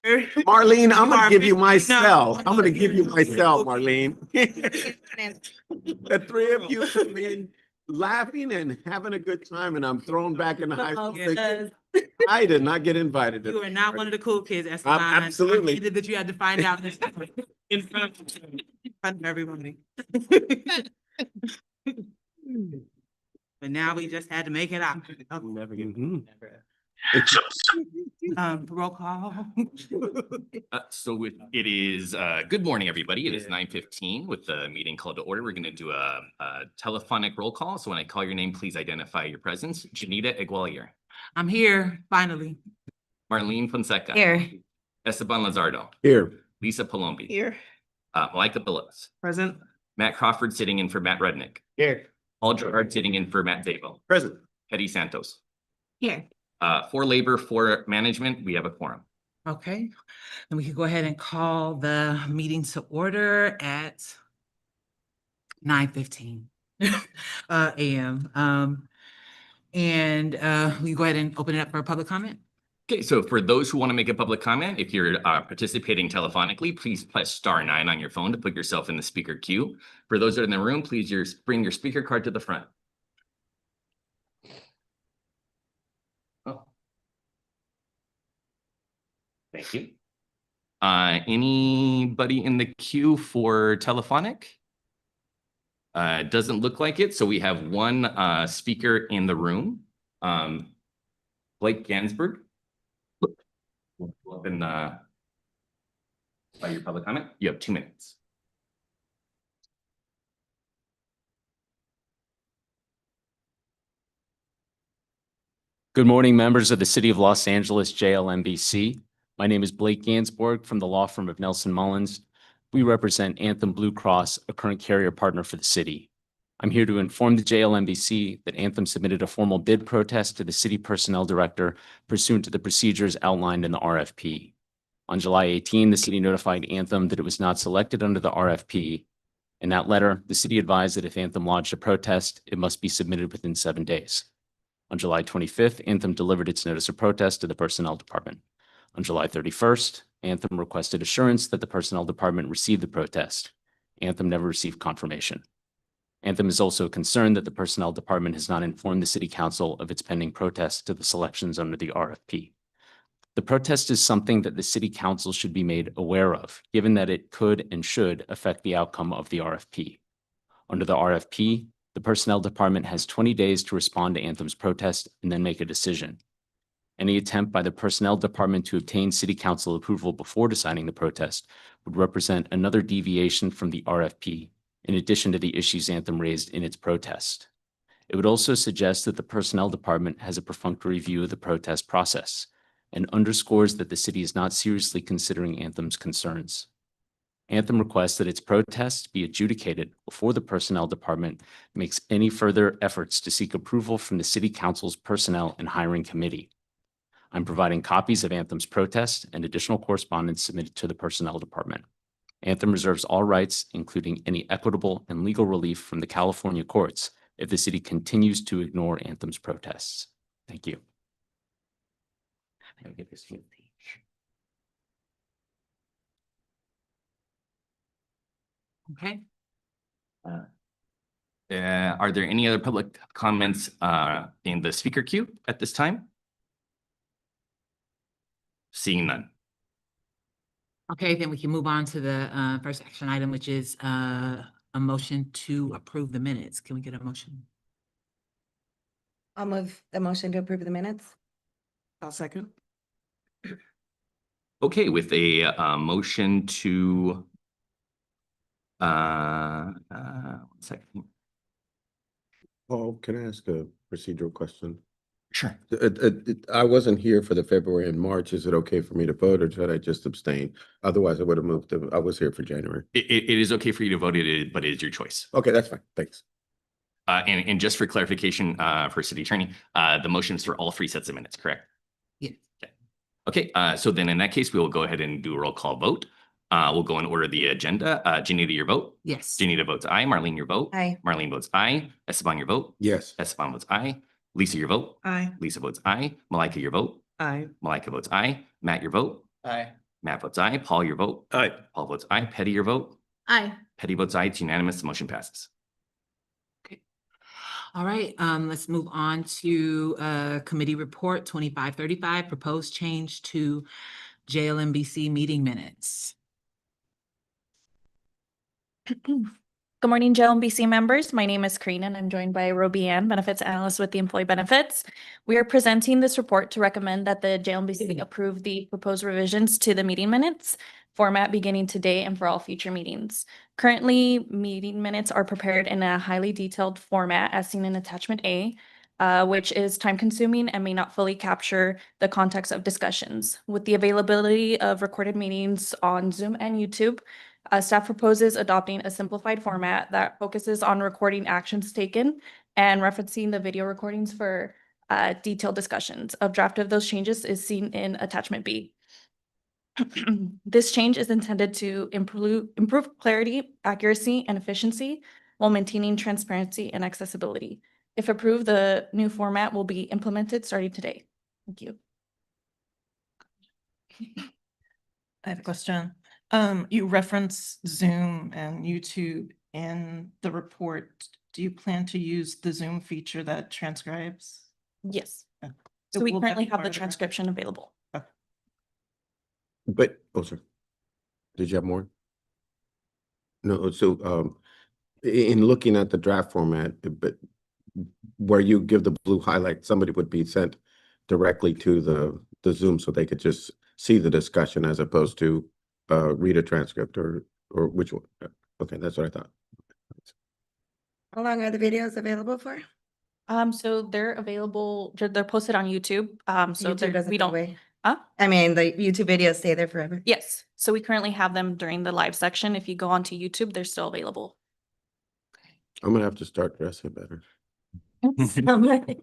Marlene, I'm gonna give you my cell. I'm gonna give you my cell, Marlene. The three of you come in laughing and having a good time, and I'm thrown back in the high school. Yes. I did not get invited. You are not one of the cool kids. Esteban. Absolutely. I hated that you had to find out this in front of everybody. But now we just had to make it out. Never get. Roll call. It is good morning, everybody. It is 9:15 with the meeting called to order. We're going to do a telephonic roll call. So when I call your name, please identify your presence. Janita Igualier. I'm here, finally. Marlene Fonseca. Here. Esteban Lazardo. Here. Lisa Palombi. Here. Malika Billups. Present. Matt Crawford sitting in for Matt Rudnick. Here. Paul Gerard sitting in for Matt Davo. Present. Hetty Santos. Here. For labor, for management, we have a quorum. Okay, and we can go ahead and call the meeting to order at 9:15 a.m. We go ahead and open it up for public comment. Okay, so for those who want to make a public comment, if you're participating telephonically, please press *9 on your phone to put yourself in the speaker queue. For those that are in the room, please bring your speaker card to the front. Oh. Thank you. Anybody in the queue for telephonic? Doesn't look like it. So we have one speaker in the room. Blake Gansberg. Open by your public comment. You have 2 minutes. Good morning, members of the City of Los Angeles JLMBC. My name is Blake Gansborg from the law firm of Nelson Mullins. We represent Anthem Blue Cross, a current carrier partner for the city. I'm here to inform the JLMBC that Anthem submitted a formal bid protest to the city personnel director pursuant to the procedures outlined in the RFP. On July 18, the city notified Anthem that it was not selected under the RFP. In that letter, the city advised that if Anthem lodged a protest, it must be submitted within 7 days. On July 25th, Anthem delivered its notice of protest to the personnel department. On July 31st, Anthem requested assurance that the personnel department received the protest. Anthem never received confirmation. Anthem is also concerned that the personnel department has not informed the city council of its pending protest to the selections under the RFP. The protest is something that the city council should be made aware of, given that it could and should affect the outcome of the RFP. Under the RFP, the personnel department has 20 days to respond to Anthem's protest and then make a decision. Any attempt by the personnel department to obtain city council approval before deciding the protest would represent another deviation from the RFP, in addition to the issues Anthem raised in its protest. It would also suggest that the personnel department has a perfunctory view of the protest process and underscores that the city is not seriously considering Anthem's concerns. Anthem requests that its protest be adjudicated before the personnel department makes any further efforts to seek approval from the city council's personnel and hiring committee. I'm providing copies of Anthem's protest and additional correspondence submitted to the personnel department. Anthem reserves all rights, including any equitable and legal relief from the California courts, if the city continues to ignore Anthem's protests. Thank you. Okay. Are there any other public comments in the speaker queue at this time? Seeing none. Okay, then we can move on to the first action item, which is a motion to approve the minutes. Can we get a motion? I'll move the motion to approve the minutes. I'll second. Okay, with a motion to 1 second. Paul, can I ask a procedural question? Sure. I wasn't here for the February and March. Is it okay for me to vote, or should I just abstain? Otherwise, I would have moved to, I was here for January. It is okay for you to vote, but it is your choice. Okay, that's fine. Thanks. And just for clarification for city attorney, the motion is for all 3 sets of minutes, correct? Yes. Okay, so then in that case, we will go ahead and do a roll call vote. We'll go in order the agenda. Janita, your vote? Yes. Janita votes aye. Marlene, your vote? Aye. Marlene votes aye. Esteban, your vote? Yes. Esteban votes aye. Lisa, your vote? Aye. Lisa votes aye. Malika, your vote? Aye. Malika votes aye. Matt, your vote? Aye. Matt votes aye. Paul, your vote? Aye. Paul votes aye. Petty, your vote? Aye. Petty votes aye. It's unanimous. The motion passes. All right, let's move on to committee report 2535, proposed change to JLMBC meeting minutes. Good morning, JLMBC members. My name is Karina and I'm joined by Roby Ann, Benefits Analyst with the Employee Benefits. We are presenting this report to recommend that the JLMBC approve the proposed revisions to the meeting minutes format beginning today and for all future meetings. Currently, meeting minutes are prepared in a highly detailed format as seen in attachment A, which is time consuming and may not fully capture the context of discussions. With the availability of recorded meetings on Zoom and YouTube, staff proposes adopting a simplified format that focuses on recording actions taken and referencing the video recordings for detailed discussions. A draft of those changes is seen in attachment B. This change is intended to improve clarity, accuracy, and efficiency while maintaining transparency and accessibility. If approved, the new format will be implemented starting today. Thank you. I have a question. You reference Zoom and YouTube in the report. Do you plan to use the Zoom feature that transcribes? Yes. Okay. So we Will that currently be have part the of transcription available. But, oh, sorry. Did you have more? No, so, in looking at the draft format, but where you give the blue highlight, somebody would be sent directly to the Zoom so they could just see the discussion as opposed to read a transcript or which one? Okay, that's what I thought. How long are the videos available for? So they're available, they're posted on YouTube. So YouTube doesn't we go don't, away. huh? I mean, the YouTube videos stay there forever. Yes. So we currently have them during the live section. If you go onto YouTube, they're still available. I'm gonna have to start dressing better.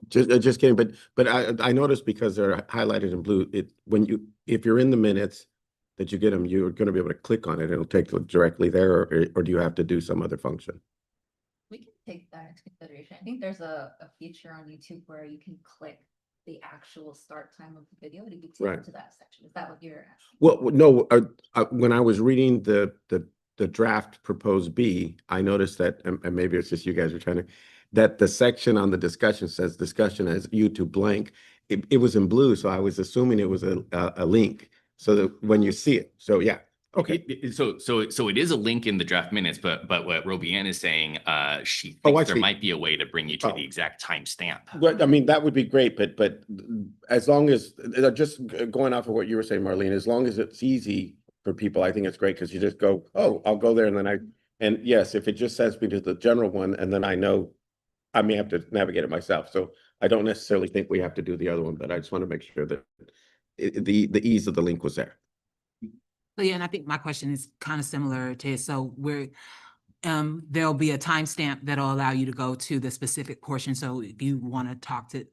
Just kidding, but I noticed because they're highlighted in blue, if you're in the minutes that you get them, you're gonna be able to click on it. It'll take you directly there, or do you have to do some other function? We can take that into consideration. I think there's a feature on YouTube where you can click the actual start time of the video to be taken Right. to that section. Is that what you're asking? Well, no, when I was reading the draft proposed B, I noticed that, and maybe it's just you guys were trying to, that the section on the discussion says discussion as YouTube blank. It was in blue, so I was assuming it was a link, so that when you see it, so yeah. Okay. So it is a link in the draft minutes, but what Roby Ann is saying, she Oh, I thinks there see. might be a way to bring you to Oh. the exact timestamp. But I mean, that would be great, but as long as, just going off of what you were saying, Marlene, as long as it's easy for people, I think it's great, because you just go, oh, I'll go there, and then and yes, if it just sends me to the general one, and then I know I may have to navigate it myself, so I don't necessarily think we have to do the other one, but I just want to make sure that the ease of the link was there. So yeah, and I think my question is kind of similar to his. So there'll be a timestamp that'll allow you to go to the specific portion. So if you want to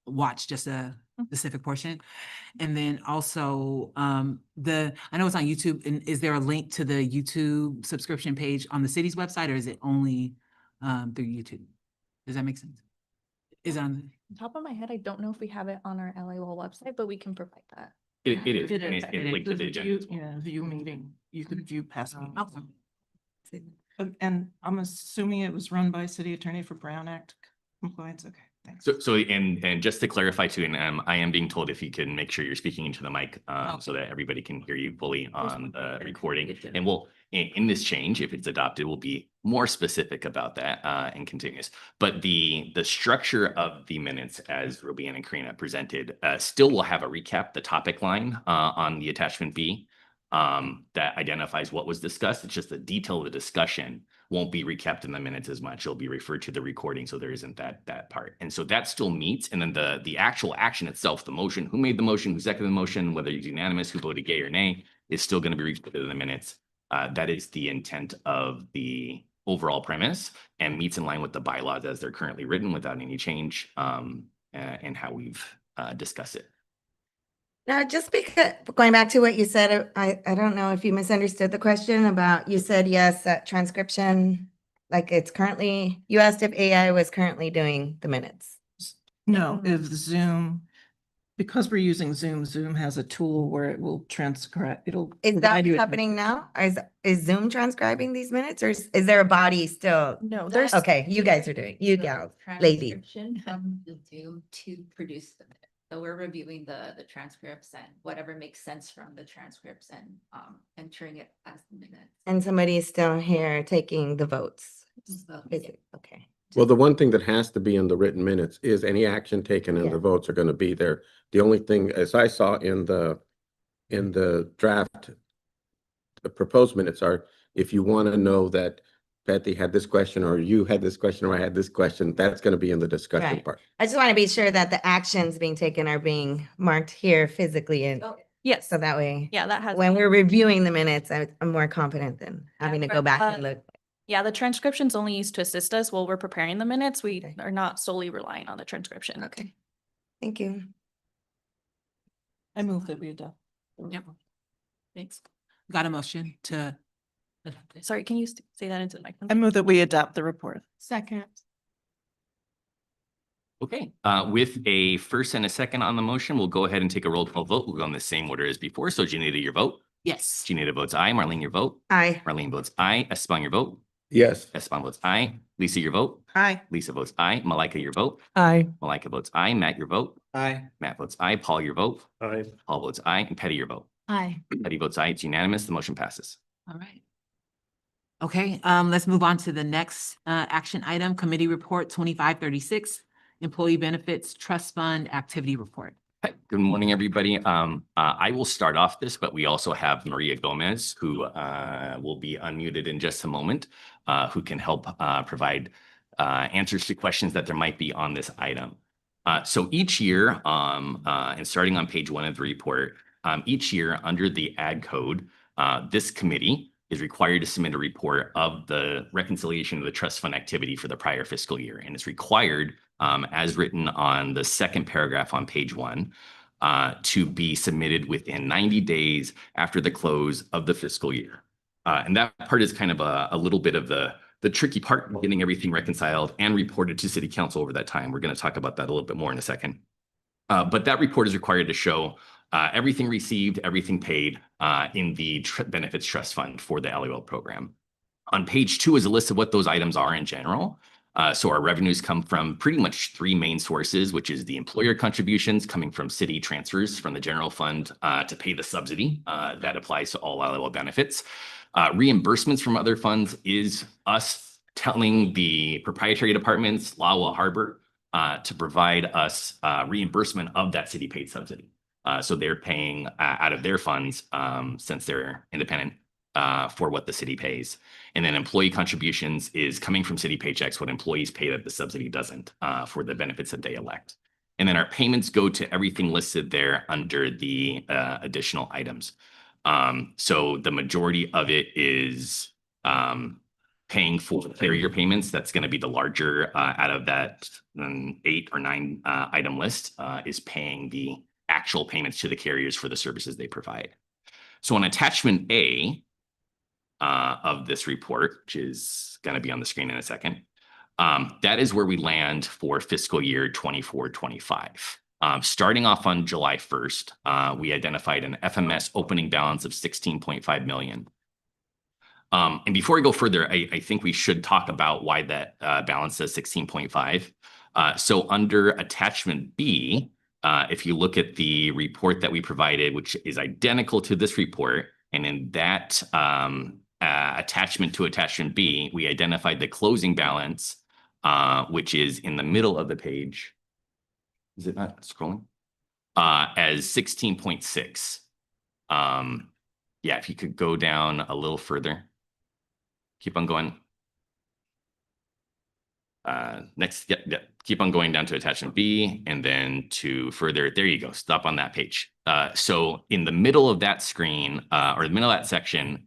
watch just a specific portion. And then also I know it's on YouTube, and is there a link to the YouTube subscription page on the city's website, or is it only through YouTube? Does that make sense? Is it on? Top of my head, I don't know if we have it on our LA website, but we can provide that. It is. It and is. it's linked to the agenda as well. Yeah, view meeting. You could view past meetings. Okay. And I'm assuming it was run by city attorney for Brown Act compliance. Okay, thanks. So and just to clarify too, and I am being told if you can make sure you're speaking into the mic so that everybody can hear you fully on the recording. And we'll, in this change, if it's adopted, we'll be more specific about that and continuous. But the structure of the minutes, as Roby Ann and Karina presented, still will have a recap, the topic line on the attachment B that identifies what was discussed. It's just the detail of the discussion won't be recapped in the minutes as much. It'll be referred to the recording, so there isn't that part. And so that still meets. And then the actual action itself, the motion, who made the motion, who seconded the motion, whether it's unanimous, who voted yay or nay, is still going to be recorded in the minutes. That is the intent of the overall premise, and meets in line with the bylaws as they're currently written without any change and how we've discussed it. Now, just because, going back to what you said, I don't know if you misunderstood the question about, you said, yes, that transcription, like it's currently, you asked if AI was currently doing the minutes. No, if Zoom, Because we're using Zoom, Zoom has a tool where it will transcribe, it'll. Is that provide you what's a happening now? Is Zoom transcribing these minutes or is there a body still? No, That- there's, Okay, you guys are doing, you the gals, ladies. transcription From the Zoom to produce the minute. So we're reviewing the transcripts and whatever makes sense from the transcripts and entering it as the minutes. And somebody is still here taking the votes. So, Is it? Okay. Well, the one thing that has to be in the written minutes is any action taken and Yeah. the votes are gonna be there. The only thing, as I saw in the draft, the proposed minutes are, if you want to know that Betty had this question, or you had this question, or I had this question, that's gonna be in the discussion Right. part. I just want to be sure that the actions being taken are being marked here physically and Oh, yes, so that way, yeah, that has. when we're reviewing the minutes, I'm more confident than having to go but, back and look. Yeah, the transcription's only used to assist us while we're preparing the minutes. We Okay. are not solely relying on the transcription. Okay. Thank you. I move that we adopt. Yep. Thanks. Got a motion to. Sorry, can you say that into the I microphone? move that we adopt the report. Second. Okay, with a first and a second on the motion, we'll go ahead and take a roll call vote. We'll go in the same order as before. So Janita, your vote. Yes. Janita votes aye. Marlene, your vote. Aye. Marlene votes aye. Esteban, your vote. Yes. Esteban votes aye. Lisa, your vote. Aye. Lisa votes aye. Malika, your vote. Aye. Malika votes aye. Matt, your vote. Aye. Matt votes aye. Paul, your vote. Aye. Paul votes aye. And Petty, your vote. Aye. Petty votes aye. It's unanimous. The motion passes. All right. Okay, let's move on to the next action item, committee report 2536, employee benefits trust fund activity report. Hi, good morning, everybody. I will start off this, but we also have Maria Gomez, who will be unmuted in just a moment, who can help provide answers to questions that there might be on this item. So each year, and starting on page 1 of the report, each year under the ag code, this committee is required to submit a report of the reconciliation of the trust fund activity for the prior fiscal year. And it's required, as written on the second paragraph on page 1, to be submitted within 90 days after the close of the fiscal year. And that part is kind of a little bit of the tricky part, getting everything reconciled and reported to City Council over that time. We're going to talk about that a little bit more in a second. But that report is required to show everything received, everything paid in the benefits trust fund for the LOL program. On page 2 is a list of what those items are in general. So our revenues come from pretty much 3 main sources, which is the employer contributions coming from city transfers from the general fund to pay the subsidy that applies to all LOL benefits. Reimbursements from other funds is us telling the proprietary departments, Lawa Harbor, to provide us reimbursement of that city paid subsidy. So they're paying out of their funds since they're independent for what the city pays. And then employee contributions is coming from city paychecks, what employees pay that the subsidy doesn't for the benefits that they elect. And then our payments go to everything listed there under the additional items. So the majority of it is paying for carrier payments. That's going to be the larger out of that 8 or 9 item list is paying the actual payments to the carriers for the services they provide. So on attachment A of this report, which is going to be on the screen in a second, that is where we land for fiscal year 24-25. Starting off on July 1st, we identified an FMS opening balance of 16.5 million. And before we go further, I think we should talk about why that balance says 16.5. So under attachment B, if you look at the report that we provided, which is identical to this report, and in that attachment to attachment B, we identified the closing balance, which is in the middle of the page. Is it not scrolling? As 16.6. Yeah, if you could go down a little further. Keep on going. Next, keep on going down to attachment B and then to further. There you go. Stop on that page. So in the middle of that screen or the middle of that section,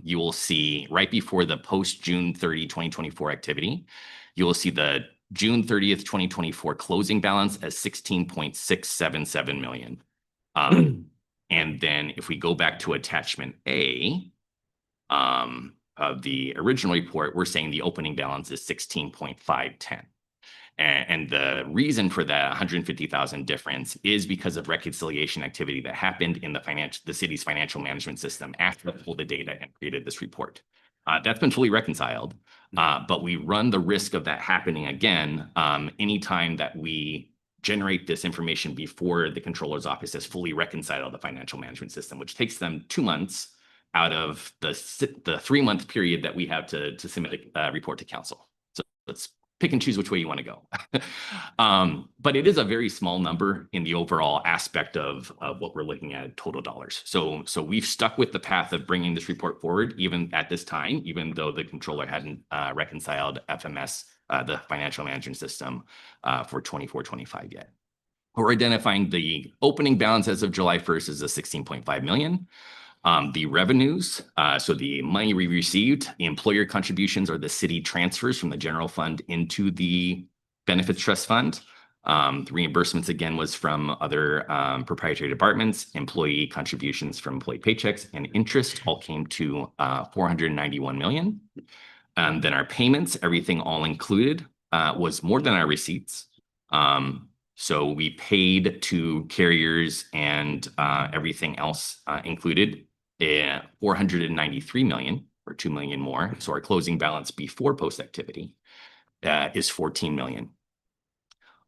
you will see right before the post June 30, 2024 activity, you will see the June 30th, 2024 closing balance as 16.677 million. And then if we go back to attachment A of the original report, we're saying the opening balance is 16.510. And the reason for that 150,000 difference is because of reconciliation activity that happened in the city's financial management system after we pulled the data and created this report. That's been fully reconciled, but we run the risk of that happening again anytime that we generate this information before the controller's office has fully reconciled the financial management system, which takes them 2 months out of the 3-month period that we have to submit a report to council. So let's pick and choose which way you want to go. But it is a very small number in the overall aspect of what we're looking at total dollars. So we've stuck with the path of bringing this report forward, even at this time, even though the controller hadn't reconciled FMS, the financial management system for 24-25 yet. We're identifying the opening balance as of July 1st as a 16.5 million. The revenues, so the money we received, the employer contributions or the city transfers from the general fund into the benefits trust fund. The reimbursements again was from other proprietary departments, employee contributions from employee paychecks, and interest all came to 491 million. And then our payments, everything all included, was more than our receipts. So we paid to carriers and everything else included 493 million, or 2 million more. So our closing balance before post activity is 14 million.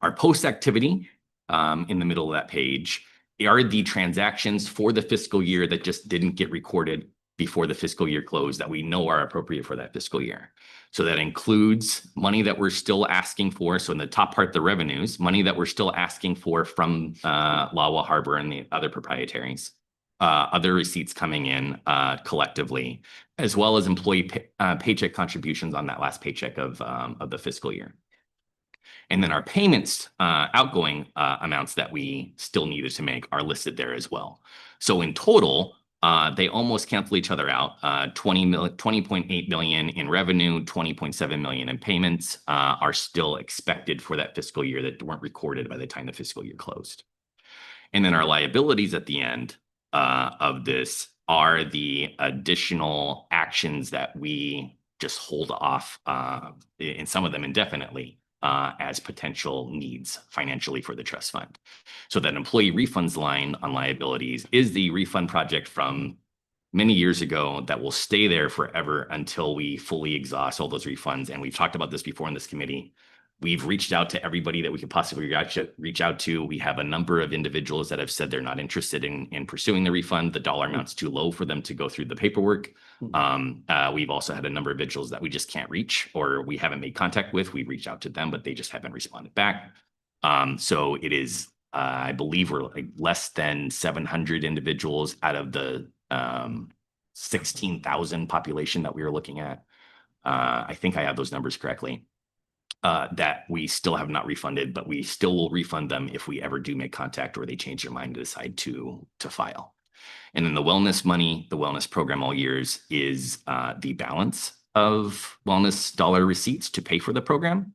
Our post activity in the middle of that page are the transactions for the fiscal year that just didn't get recorded before the fiscal year closed that we know are appropriate for that fiscal year. So that includes money that we're still asking for. So in the top part, the revenues, money that we're still asking for from Lawa Harbor and the other proprietaries, other receipts coming in collectively, as well as employee paycheck contributions on that last paycheck of the fiscal year. And then our payments, outgoing amounts that we still needed to make are listed there as well. So in total, they almost cancel each other out. 20.8 million in revenue, 20.7 million in payments are still expected for that fiscal year that weren't recorded by the time the fiscal year closed. And then our liabilities at the end of this are the additional actions that we just hold off, in some of them indefinitely, as potential needs financially for the trust fund. So that employee refunds line on liabilities is the refund project from many years ago that will stay there forever until we fully exhaust all those refunds. And we've talked about this before in this committee. We've reached out to everybody that we could possibly reach out to. We have a number of individuals that have said they're not interested in pursuing the refund. The dollar amount's too low for them to go through the paperwork. We've also had a number of individuals that we just can't reach or we haven't made contact with. We've reached out to them, but they just haven't responded back. So it is, I believe we're like less than 700 individuals out of the 16,000 population that we were looking at. I think I have those numbers correctly. That we still have not refunded, but we still will refund them if we ever do make contact or they change their mind and decide to file. And then the wellness money, the wellness program all years is the balance of wellness dollar receipts to pay for the program.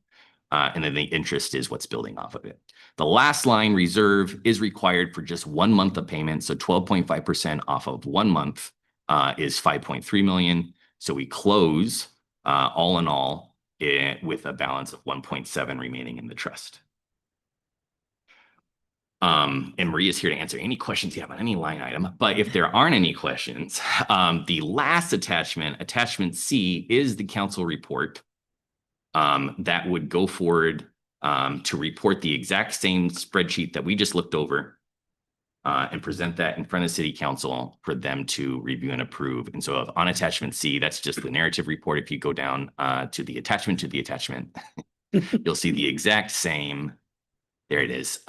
And then the interest is what's building off of it. The last line, reserve, is required for just 1 month of payment. So 12.5% off of 1 month is 5.3 million. So we close all in all with a balance of 1.7 remaining in the trust. And Maria's here to answer any questions you have on any line item. But if there aren't any questions, the last attachment, attachment C, is the council report that would go forward to report the exact same spreadsheet that we just looked over and present that in front of City Council for them to review and approve. And so on attachment C, that's just the narrative report. If you go down to the attachment, you'll see the exact same, there it is,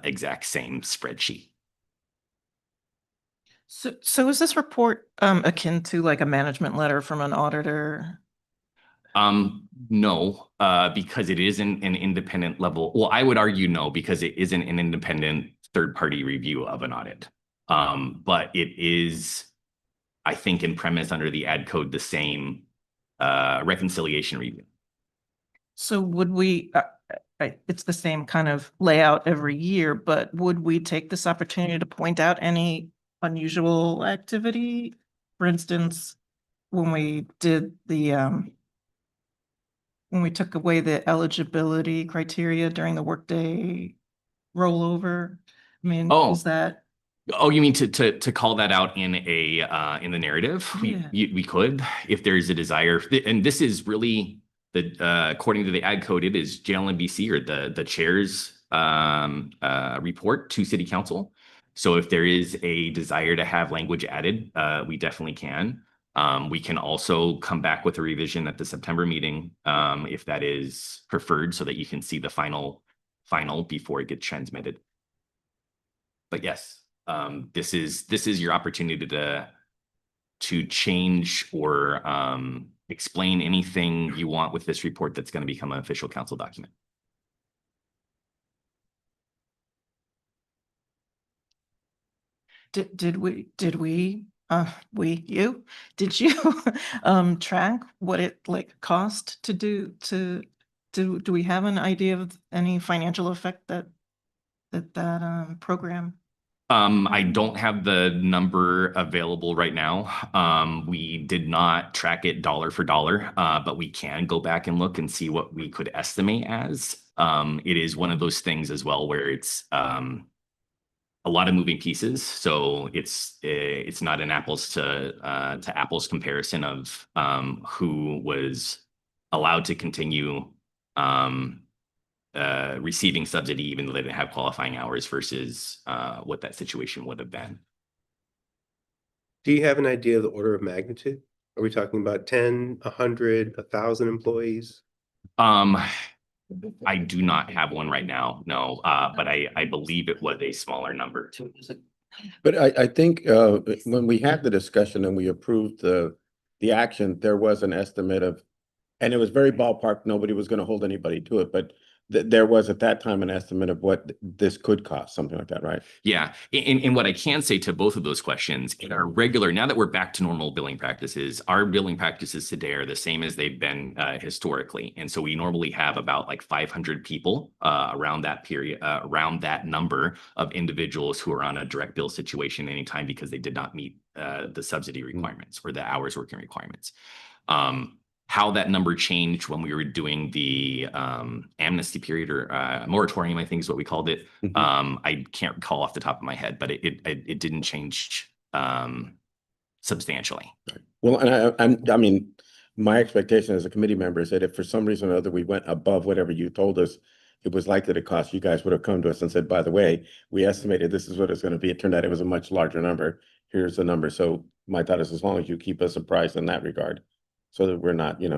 exact same spreadsheet. So is this report akin to like a management letter from an auditor? No, because it isn't an independent level. Well, I would argue no, because it isn't an independent third-party review of an audit. But it is, I think, in premise under the ad code, the same reconciliation review. So would we, it's the same kind of layout every year, but would we take this opportunity to point out any unusual activity? For instance, when we did the when we took away the eligibility criteria during the workday rollover? I mean, Oh. is that? Oh, you mean to call that out in in the narrative? We could, if there's a desire, and this is really according to the ad code, it is JLMBC or the chair's report to city council. So if there is a desire to have language added, we definitely can. We can also come back with a revision at the September meeting, if that is preferred, so that you can see the final before it gets transmitted. But yes, this is your opportunity to change or explain anything you want with this report that's going to become an official council document. Did you track what it like cost to do we have an idea of any financial effect that program? I don't have the number available right now. We did not track it dollar for dollar, but we can go back and look and see what we could estimate as. It is one of those things as well where it's a lot of moving pieces, so it's not an apples to apples comparison of who was allowed to continue receiving subsidy even though they didn't have qualifying hours versus what that situation would have been. Do you have an idea of the order of magnitude? Are we talking about 10, 100, 1,000 employees? I do not have one right now, no, but I believe it was a smaller number too. But I think when we had the discussion and we approved the action, there was an estimate of, and it was very ballpark, nobody was going to hold anybody to it, but there was at that time an estimate of what this could cost, something like that, right? Yeah, and what I can say to both of those questions, in our regular, now that we're back to normal billing practices, our billing practices today are the same as they've been historically. And so we normally have about like 500 people around that period, around that number of individuals who are on a direct bill situation anytime because they did not meet the subsidy requirements or the hours working requirements. How that number changed when we were doing the amnesty period or moratorium, I think is what we called it. I can't recall off the top of my head, but it didn't change substantially. Well, and I mean, my expectation as a committee member is that if for some reason or other we went above whatever you told us it was likely to cost, you guys would have come to us and said, by the way, we estimated this is what it's going to be. It turned out it was a much larger number. Here's the number. So my thought is as long as you keep us apprised in that regard, so that we're not, you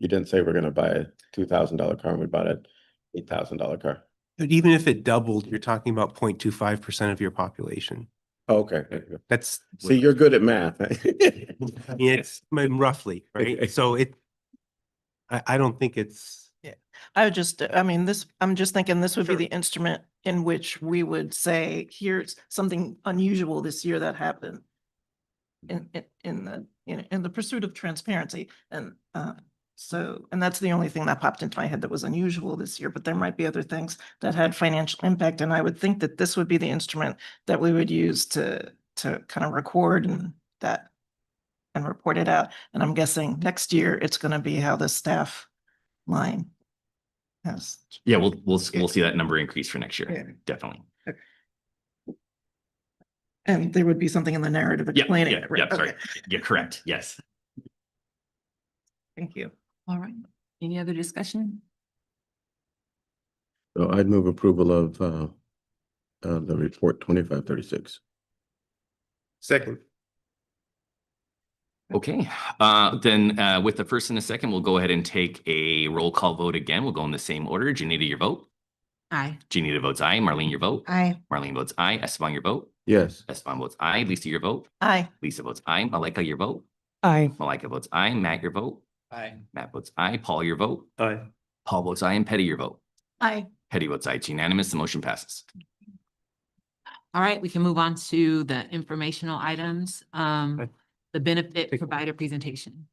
didn't say we're going to buy a $2,000 car and we bought a $8,000 car. But even if it doubled, you're talking about 0.25% of your population. Oh, okay. That's, See, you're good at math. I mean, it's roughly, right? So I don't think it's. Yeah, I'm just thinking this would be the instrument in which we would say, here's something unusual this year that happened in the pursuit of transparency. And and that's the only thing that popped into my head that was unusual this year, but there might be other things that had financial impact. And I would think that this would be the instrument that we would use to kind of record and report it out. And I'm guessing next year it's going to be how the staff line has. Yeah, we'll see that number increase for next year. Yeah. Definitely. And there would be something in the narrative explaining it, right? Yeah, sorry. Okay. Yeah, correct. Yes. Thank you. All right. Any other discussion? So I'd move approval of the report 2536. Second. Okay, then with the first and the second, we'll go ahead and take a roll call vote again. We'll go in the same order. Janita, your vote. Aye. Janita votes aye. Marlene, your vote. Aye. Marlene votes aye. Esteban, your vote. Yes. Esteban votes aye. Lisa, your vote. Aye. Lisa votes aye. Malika, your vote. Aye. Malika votes aye. Matt, your vote. Aye. Matt votes aye. Paul, your vote. Aye. Paul votes aye. And Petty, your vote. Aye. Petty votes aye. It's unanimous. The motion passes. All right, we can move on to the informational items. The benefit provider presentation.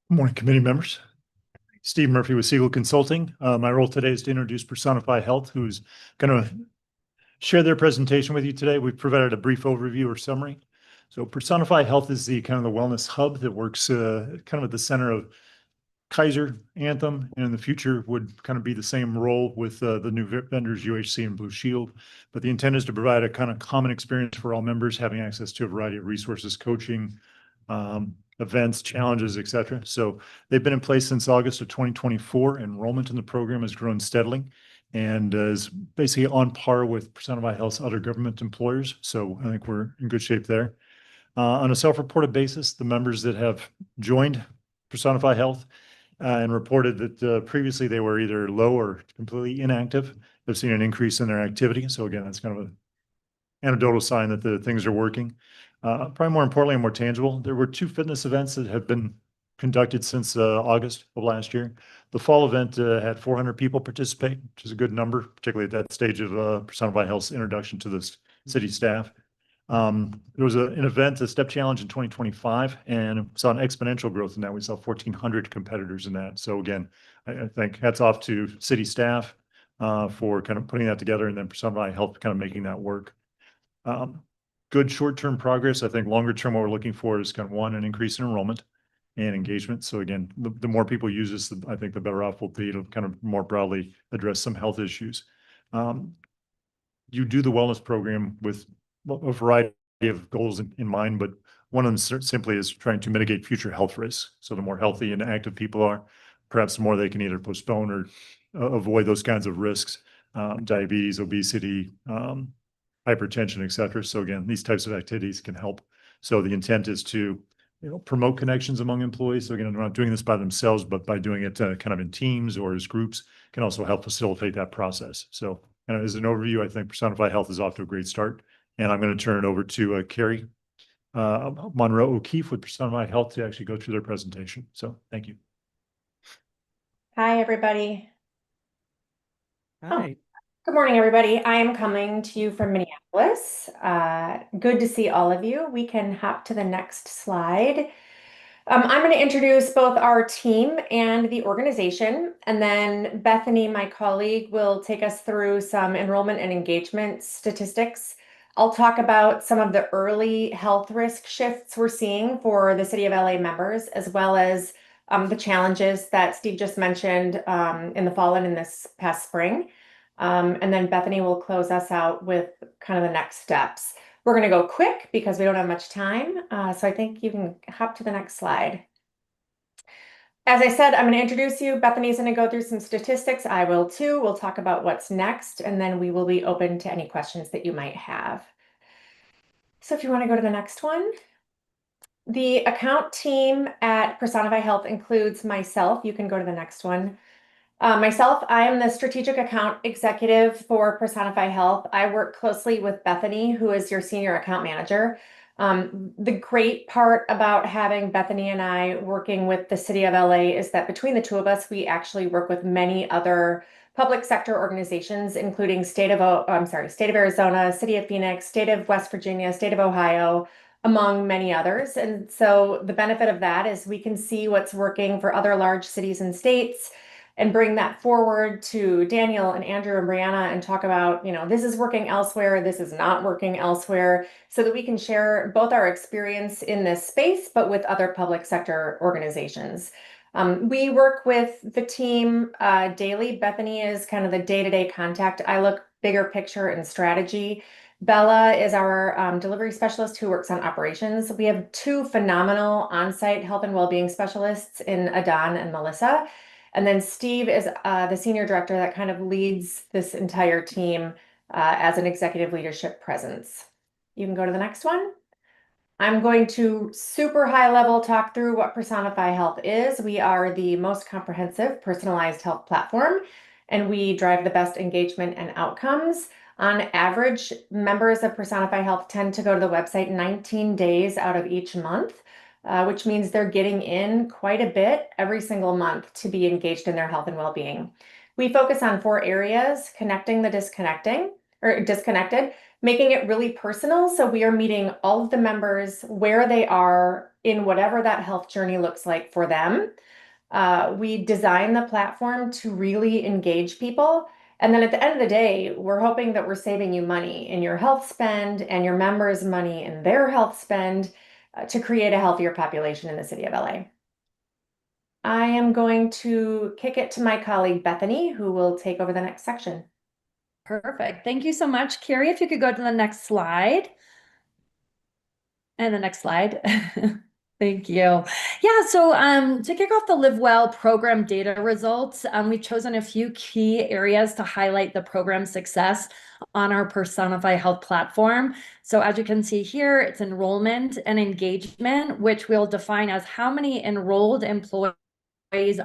Good morning, committee members. Steve Murphy with Siegel Consulting. My role today is to introduce Personify Health, who's going to share their presentation with you today. We've provided a brief overview or summary. So Personify Health is the kind of the wellness hub that works kind of at the center of Kaiser, Anthem, and in the future would kind of be the same role with the new vendors, UHC and Blue Shield. But the intent is to provide a kind of common experience for all members, having access to a variety of resources, coaching, events, challenges, et cetera. So they've been in place since August of 2024. Enrollment in the program has grown steadily and is basically on par with Personify Health's other government employers. So I think we're in good shape there. On a self-reported basis, the members that have joined Personify Health and reported that previously they were either low or completely inactive have seen an increase in their activity. So again, that's kind of an anecdotal sign that the things are working. Probably more importantly and more tangible, there were 2 fitness events that have been conducted since August of last year. The fall event had 400 people participate, which is a good number, particularly at that stage of Personify Health's introduction to the city staff. There was an event, a step challenge in 2025, and saw an exponential growth in that. We saw 1,400 competitors in that. So again, I think hats off to city staff for kind of putting that together, and then Personify Health kind of making that work. Good short-term progress. I think longer term, what we're looking for is kind of one, an increase in enrollment and engagement. So again, the more people use this, I think the better off we'll be to kind of more broadly address some health issues. You do the wellness program with a variety of goals in mind, but one of them simply is trying to mitigate future health risks. So the more healthy and active people are, perhaps the more they can either postpone or avoid those kinds of risks, diabetes, obesity, hypertension, et cetera. So again, these types of activities can help. So the intent is to promote connections among employees. So again, they're not doing this by themselves, but by doing it kind of in teams or as groups can also help facilitate that process. So as an overview, I think Personify Health is off to a great start. And I'm going to turn it over to Carrie Monroe O'Keefe with Personify Health to actually go through their presentation. So thank you. Hi, everybody. Hi. Good morning, everybody. I am coming to you from Minneapolis. Good to see all of you. We can hop to the next slide. I'm going to introduce both our team and the organization, and then Bethany, my colleague, will take us through some enrollment and engagement statistics. I'll talk about some of the early health risk shifts we're seeing for the City of LA members, as well as the challenges that Steve just mentioned in the fall and in this past spring. And then Bethany will close us out with kind of the next steps. We're going to go quick because we don't have much time. So I think you can hop to the next slide. As I said, I'm going to introduce you. Bethany's going to go through some statistics. I will too. We'll talk about what's next, and then we will be open to any questions that you might have. So if you want to go to the next one. The account team at Personify Health includes myself. You can go to the next one. Myself, I am the strategic account executive for Personify Health. I work closely with Bethany, who is your senior account manager. The great part about having Bethany and I working with the City of LA is that between the two of us, we actually work with many other public sector organizations, including State of Arizona, City of Phoenix, State of West Virginia, State of Ohio, among many others. And so the benefit of that is we can see what's working for other large cities and states and bring that forward to Daniel and Andrew and Brianna and talk about, this is working elsewhere, this is not working elsewhere, so that we can share both our experience in this space, but with other public sector organizations. We work with the team daily. Bethany is kind of the day-to-day contact. I look bigger picture and strategy. Bella is our delivery specialist who works on operations. We have 2 phenomenal on-site health and well-being specialists in Adan and Melissa. And then Steve is the senior director that kind of leads this entire team as an executive leadership presence. You can go to the next one. I'm going to super high level talk through what Personify Health is. We are the most comprehensive personalized health platform, and we drive the best engagement and outcomes. On average, members of Personify Health tend to go to the website 19 days out of each month. Which means they're getting in quite a bit every single month to be engaged in their health and well-being. We focus on 4 areas: connecting the disconnected, making it really personal. So we are meeting all of the members where they are in whatever that health journey looks like for them. We design the platform to really engage people. And then at the end of the day, we're hoping that we're saving you money in your health spend and your members money in their health spend to create a healthier population in the city of LA. I am going to kick it to my colleague Bethany, who will take over the next section. Perfect. Thank you so much. Carrie, if you could go to the next slide. And the next slide. Thank you. Yeah, so to kick off the Live Well program data results, we've chosen a few key areas to highlight the program success on our Personify Health platform. So as you can see here, it's enrollment and engagement, which we'll define as how many enrolled employees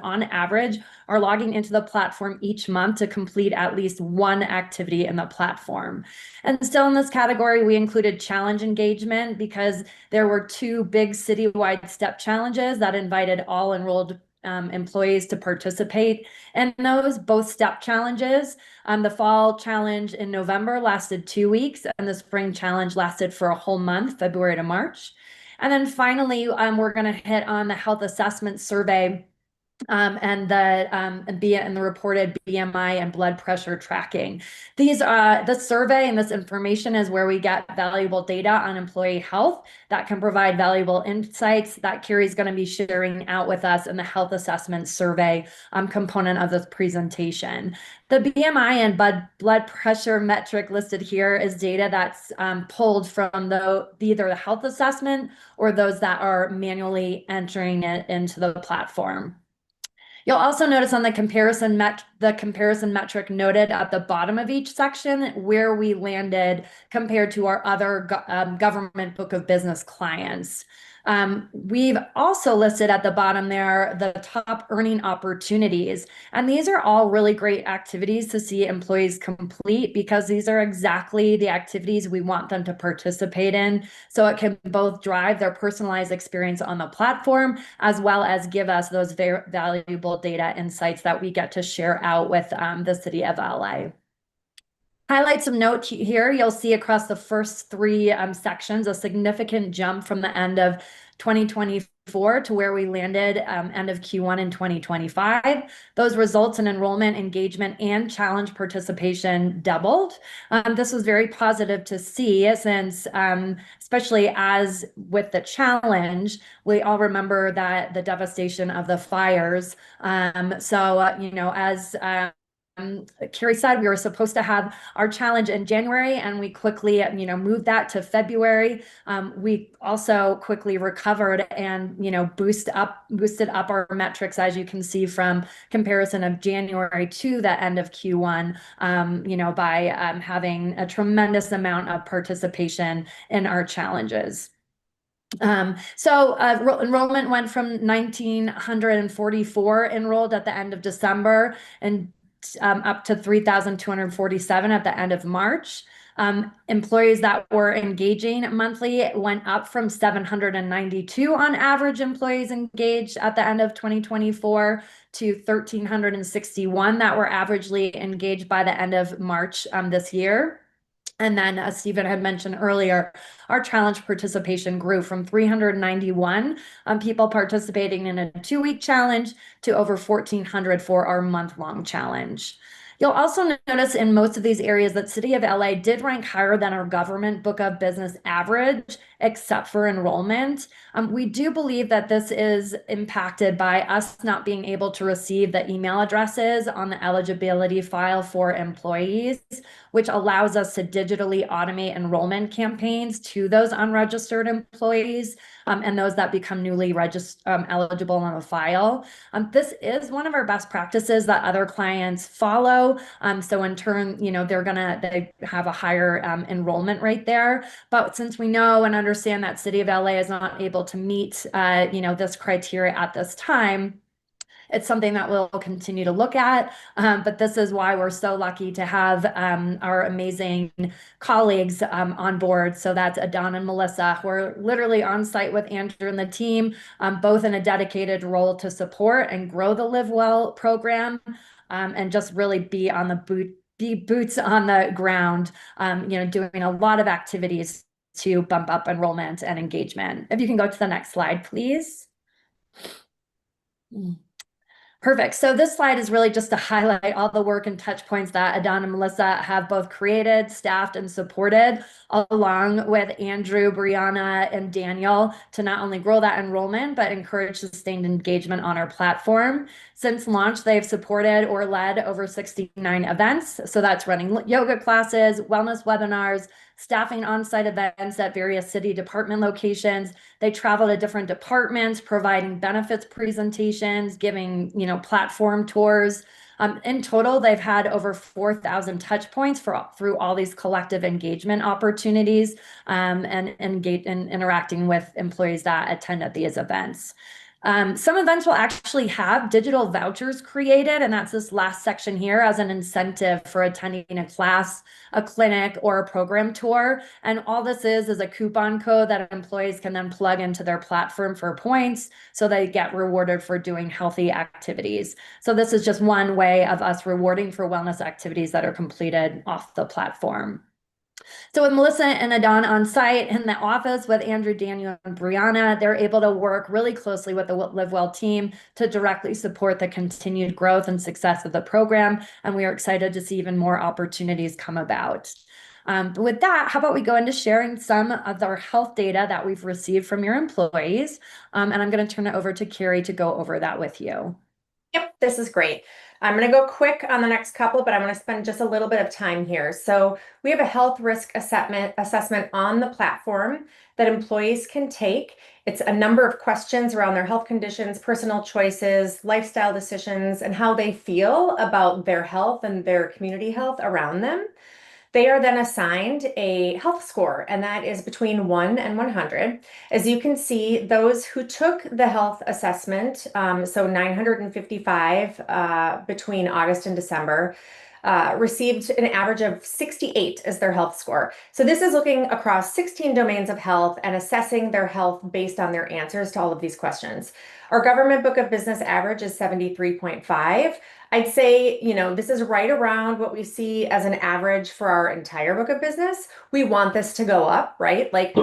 on average are logging into the platform each month to complete at least one activity in the platform. And still in this category, we included challenge engagement because there were two big citywide step challenges that invited all enrolled employees to participate in those, both step challenges. The fall challenge in November lasted 2 weeks, and the spring challenge lasted for a whole month, February to March. And then finally, we're going to hit on the health assessment survey and the reported BMI and blood pressure tracking. These the survey and this information is where we get valuable data on employee health that can provide valuable insights that Carrie's going to be sharing out with us in the health assessment survey component of this presentation. The BMI and blood pressure metric listed here is data that's pulled from either the health assessment or those that are manually entering it into the platform. You'll also notice on the comparison metric noted at the bottom of each section where we landed compared to our other government book of business clients. We've also listed at the bottom there the top earning opportunities. And these are all really great activities to see employees complete because these are exactly the activities we want them to participate in. So it can both drive their personalized experience on the platform as well as give us those very valuable data insights that we get to share out with the city of LA. Highlights of note here, you'll see across the first three sections a significant jump from the end of 2024 to where we landed end of Q1 in 2025. Those results in enrollment, engagement, and challenge participation doubled. This was very positive to see since, especially as with the challenge, we all remember that the devastation of the fires. As Carrie said, we were supposed to have our challenge in January and we quickly, moved that to February. We also quickly recovered and, boosted up our metrics, as you can see from comparison of January to the end of Q1, by having a tremendous amount of participation in our challenges. Enrollment went from 1,944 enrolled at the end of December and up to 3,247 at the end of March. Employees that were engaging monthly went up from 792 on average employees engaged at the end of 2024 to 1,361 that were averagely engaged by the end of March this year. And then, as Stephen had mentioned earlier, our challenge participation grew from 391 people participating in a 2-week challenge to over 1,400 for our month-long challenge. You'll also notice in most of these areas that City of LA did rank higher than our government book of business average, except for enrollment. We do believe that this is impacted by us not being able to receive the email addresses on the eligibility file for employees, which allows us to digitally automate enrollment campaigns to those unregistered employees and those that become newly eligible on the file. This is one of our best practices that other clients follow. So in turn, they have a higher enrollment rate there. But since we know and understand that City of LA is not able to meet, this criteria at this time, it's something that we'll continue to look at, but this is why we're so lucky to have our amazing colleagues on board. So that's Adon and Melissa, who are literally on site with Andrew and the team, both in a dedicated role to support and grow the Live Well program, and just really be boots on the ground, doing a lot of activities to bump up enrollment and engagement. If you can go to the next slide, please. Perfect. So this slide is really just to highlight all the work and touch points that Adon and Melissa have both created, staffed, and supported, along with Andrew, Brianna, and Daniel, to not only grow that enrollment, but encourage sustained engagement on our platform. Since launch, they've supported or led over 69 events. So that's running yoga classes, wellness webinars, staffing on-site events at various city department locations. They travel to different departments, providing benefits presentations, giving, platform tours. In total, they've had over 4,000 touch points through all these collective engagement opportunities, and interacting with employees that attend at these events. Some events will actually have digital vouchers created, and that's this last section here, as an incentive for attending a class, a clinic, or a program tour. And all this is a coupon code that employees can then plug into their platform for points, so they get rewarded for doing healthy activities. So this is just one way of us rewarding for wellness activities that are completed off the platform. So with Melissa and Adon on site in the office with Andrew, Daniel, and Brianna, they're able to work really closely with the Live Well team to directly support the continued growth and success of the program. And we are excited to see even more opportunities come about. With that, how about we go into sharing some of our health data that we've received from your employees? And I'm going to turn it over to Carrie to go over that with you. Yep, this is great. I'm going to go quick on the next couple, but I'm going to spend just a little bit of time here. So we have a health risk assessment on the platform that employees can take. It's a number of questions around their health conditions, personal choices, lifestyle decisions, and how they feel about their health and their community health around them. They are then assigned a health score, and that is between 1 and 100. As you can see, those who took the health assessment, so 955 between August and December, received an average of 68 as their health score. So this is looking across 16 domains of health and assessing their health based on their answers to all of these questions. Our government book of business average is 73.5. I'd say, this is right around what we see as an average for our entire book of business. We want this to go up, right? Like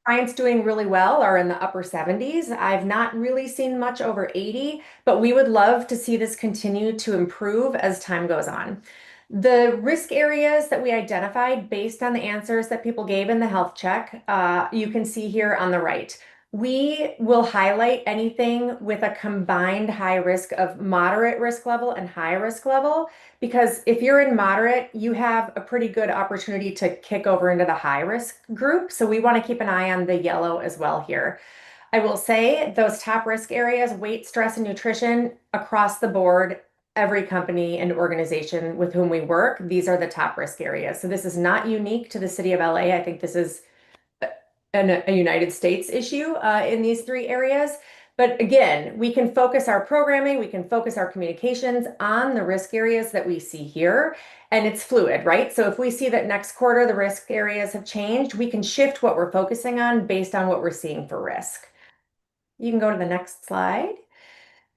clients doing really well are in the upper 70s. I've not really seen much over 80, but we would love to see this continue to improve as time goes on. The risk areas that we identified based on the answers that people gave in the health check, you can see here on the right. We will highlight anything with a combined high risk of moderate risk level and high risk level, because if you're in moderate, you have a pretty good opportunity to kick over into the high risk group. So we want to keep an eye on the yellow as well here. I will say those top risk areas, weight, stress, and nutrition, across the board, every company and organization with whom we work, these are the top risk areas. So this is not unique to the city of LA. I think this is a United States issue in these three areas. But again, we can focus our programming, we can focus our communications on the risk areas that we see here, and it's fluid, right? So if we see that next quarter the risk areas have changed, we can shift what we're focusing on based on what we're seeing for risk. You can go to the next slide.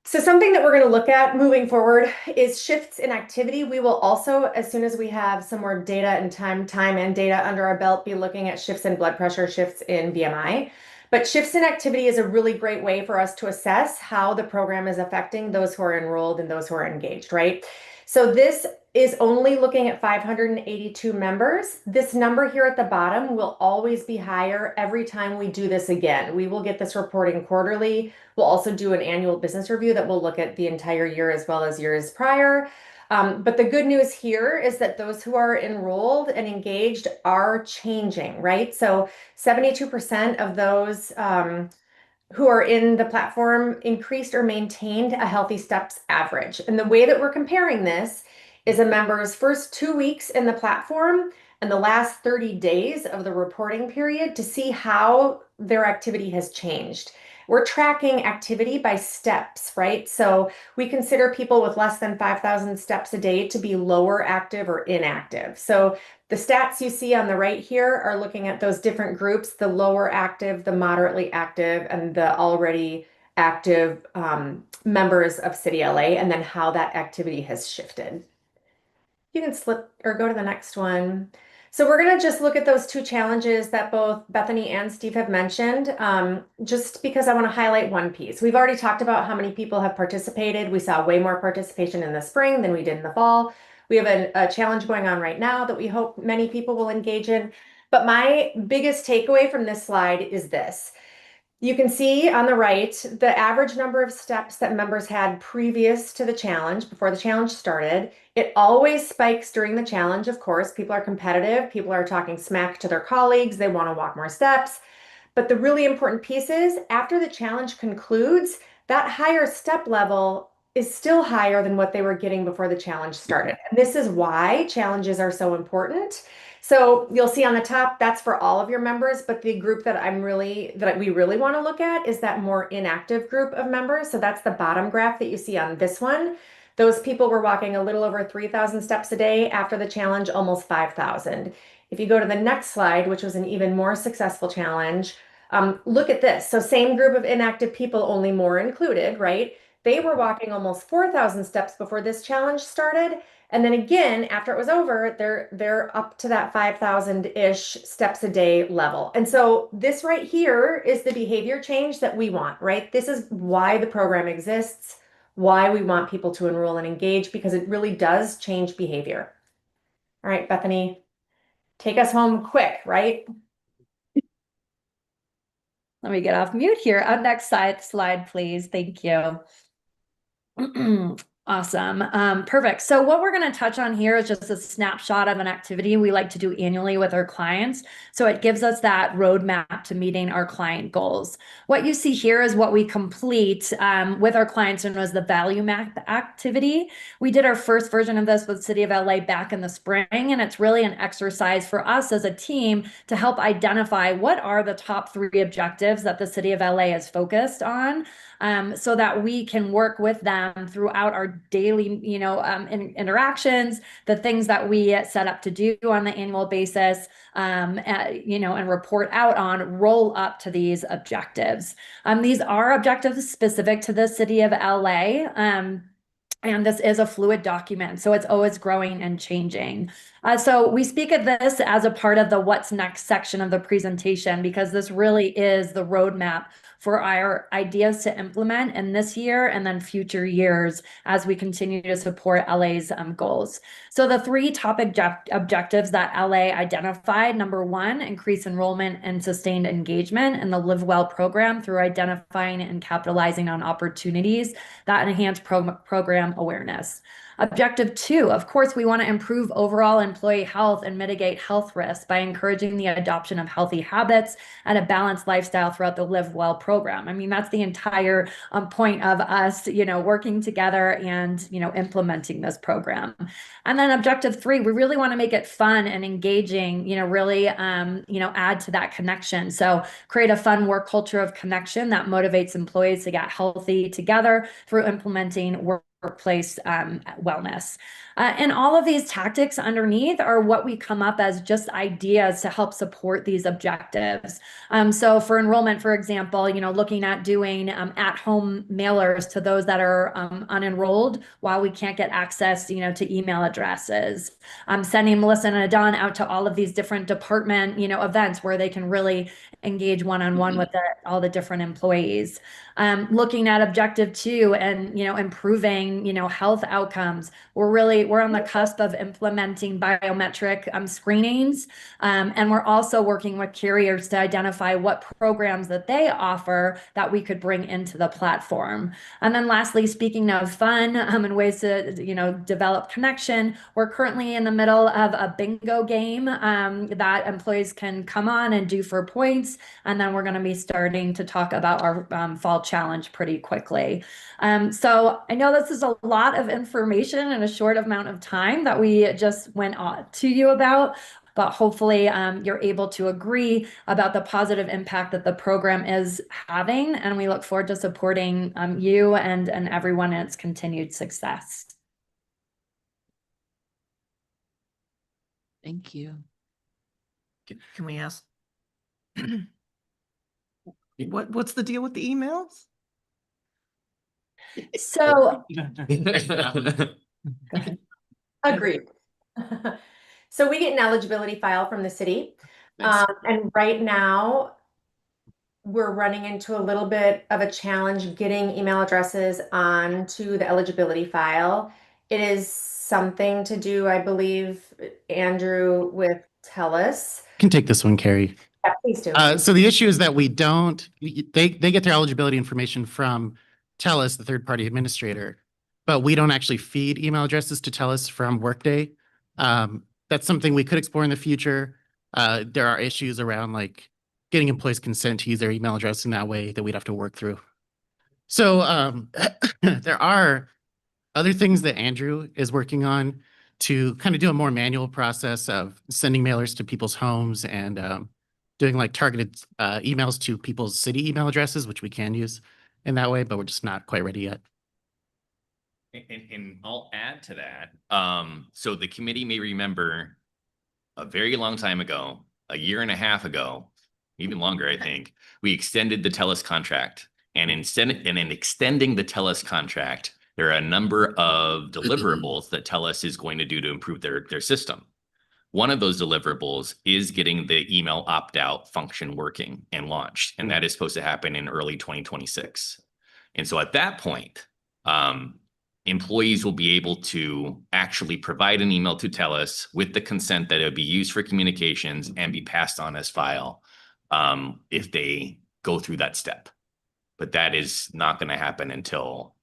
So something that we're going to look at moving forward is shifts in activity. We will also, as soon as we have some more data and time and data under our belt, be looking at shifts in blood pressure, shifts in BMI. But shifts in activity is a really great way for us to assess how the program is affecting those who are enrolled and those who are engaged, right? So this is only looking at 582 members. This number here at the bottom will always be higher every time we do this again. We will get this reporting quarterly. We'll also do an annual business review that will look at the entire year as well as years prior. But the good news here is that those who are enrolled and engaged are changing, right? So 72% of those who are in the platform increased or maintained a healthy steps average. And the way that we're comparing this is a member's first 2 weeks in the platform and the last 30 days of the reporting period to see how their activity has changed. We're tracking activity by steps, right? So we consider people with less than 5,000 steps a day to be lower active or inactive. So the stats you see on the right here are looking at those different groups, the lower active, the moderately active, and the already active members of City LA, and then how that activity has shifted. You can slip or go to the next one. So we're going to just look at those two challenges that both Bethany and Steve have mentioned, just because I want to highlight one piece. We've already talked about how many people have participated. We saw way more participation in the spring than we did in the fall. We have a challenge going on right now that we hope many people will engage in. But my biggest takeaway from this slide is this. You can see on the right, the average number of steps that members had previous to the challenge, before the challenge started. It always spikes during the challenge, of course. People are competitive. People are talking smack to their colleagues. They want to walk more steps. But the really important piece is after the challenge concludes, that higher step level is still higher than what they were getting before the challenge started. And this is why challenges are so important. So you'll see on the top, that's for all of your members, but the group that we really want to look at is that more inactive group of members. So that's the bottom graph that you see on this one. Those people were walking a little over 3,000 steps a day. After the challenge, almost 5,000. If you go to the next slide, which was an even more successful challenge, look at this. So same group of inactive people, only more included, right? They were walking almost 4,000 steps before this challenge started. And then again, after it was over, they're up to that 5,000-ish steps a day level. And so this right here is the behavior change that we want, right? This is why the program exists, why we want people to enroll and engage, because it really does change behavior. All right, Bethany, take us home quick, right? Let me get off mute here. Next slide, please. Thank you. Awesome. Perfect. So what we're going to touch on here is just a snapshot of an activity we like to do annually with our clients. So it gives us that roadmap to meeting our client goals. What you see here is what we complete with our clients and was the value map activity. We did our first version of this with City of LA back in the spring, and it's really an exercise for us as a team to help identify what are the top 3 objectives that the City of LA is focused on, so that we can work with them throughout our daily, interactions, the things that we set up to do on the annual basis, and report out on, roll up to these objectives. These are objectives specific to the City of LA. And this is a fluid document, so it's always growing and changing. So we speak of this as a part of the what's next section of the presentation, because this really is the roadmap for our ideas to implement in this year and then future years as we continue to support LA's goals. So the 3 top objectives that LA identified: number 1, increase enrollment and sustained engagement in the Live Well program through identifying and capitalizing on opportunities that enhance program awareness. Objective 2, of course, we want to improve overall employee health and mitigate health risks by encouraging the adoption of healthy habits and a balanced lifestyle throughout the Live Well program. I mean, that's the entire point of us, working together and, implementing this program. And then objective 3, we really want to make it fun and engaging, really, add to that connection. So create a fun work culture of connection that motivates employees to get healthy together through implementing workplace wellness. And all of these tactics underneath are what we come up as just ideas to help support these objectives. So for enrollment, for example, looking at doing at-home mailers to those that are unenrolled while we can't get access, to email addresses. Sending Melissa and Adon out to all of these different department, events where they can really engage one-on-one with all the different employees. Looking at objective 2 and, improving, health outcomes. We're on the cusp of implementing biometric screenings. And we're also working with carriers to identify what programs that they offer that we could bring into the platform. And then lastly, speaking of fun and ways to, develop connection, we're currently in the middle of a bingo game that employees can come on and do for points. And then we're going to be starting to talk about our fall challenge pretty quickly. So I know this is a lot of information in a short amount of time that we just went on to you about, but hopefully you're able to agree about the positive impact that the program is having, and we look forward to supporting you and everyone in its continued success. Thank you. Can we ask? What's the deal with the emails? So agreed. So we get an eligibility file from the city. Nice. And right now, we're running into a little bit of a challenge getting email addresses onto the eligibility file. It is something to do, I believe, Andrew, with TELUS. Can take this one, Carrie. Yeah, please do. So the issue is that they get their eligibility information from TELUS, the third-party administrator, but we don't actually feed email addresses to TELUS from Workday. That's something we could explore in the future. There are issues around like getting employees' consent to use their email address in that way that we'd have to work through. So there are other things that Andrew is working on to kind of do a more manual process of sending mailers to people's homes and doing like targeted emails to people's city email addresses, which we can use in that way, but we're just not quite ready yet. And I'll add to that. So the committee may remember a very long time ago, a year and a half ago, even longer, I think, we extended the TELUS contract. And in extending the TELUS contract, there are a number of deliverables that TELUS is going to do to improve their system. One of those deliverables is getting the email opt-out function working and launched. And that is supposed to happen in early 2026. And so at that point, employees will be able to actually provide an email to TELUS with the consent that it would be used for communications and be passed on as file if they go through that step. But that is not going to happen until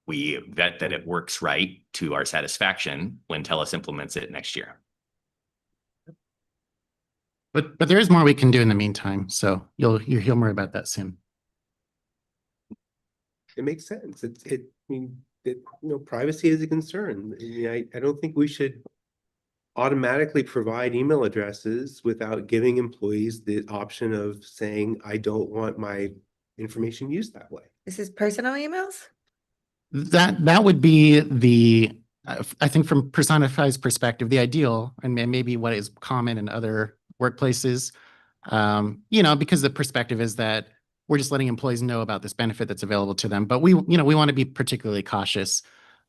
we vet that it works right to our satisfaction when TELUS implements it next year. But there is more we can do in the meantime. So you'll hear more about that soon. It makes sense. Privacy is a concern. I don't think we should automatically provide email addresses without giving employees the option of saying, I don't want my information used that way. This is personal emails? That would be the, I think from Personify's perspective, the ideal, and maybe what is common in other workplaces, because the perspective is that we're just letting employees know about this benefit that's available to them. But we want to be particularly cautious.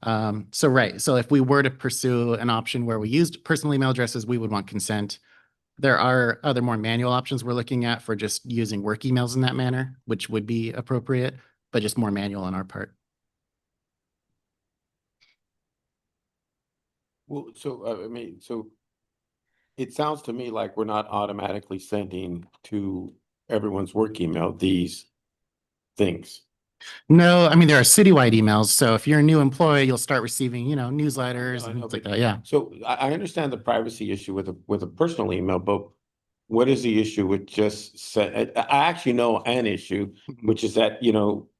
So if we were to pursue an option where we used personal email addresses, we would want consent. There are other more manual options we're looking at for just using work emails in that manner, which would be appropriate, but just more manual on our part. Well, so it sounds to me like we're not automatically sending to everyone's work email these things. No, I mean, there are citywide emails. So if you're a new employee, you'll start receiving, newsletters and things like that. Yeah. So I understand the privacy issue with a personal email, but what is the issue with just I actually know an issue, which is that,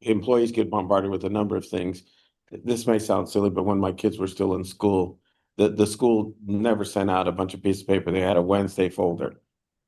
employees get bombarded with a number of things. This may sound silly, but when my kids were still in school, the school never sent out a bunch of pieces of paper. They had a Wednesday folder.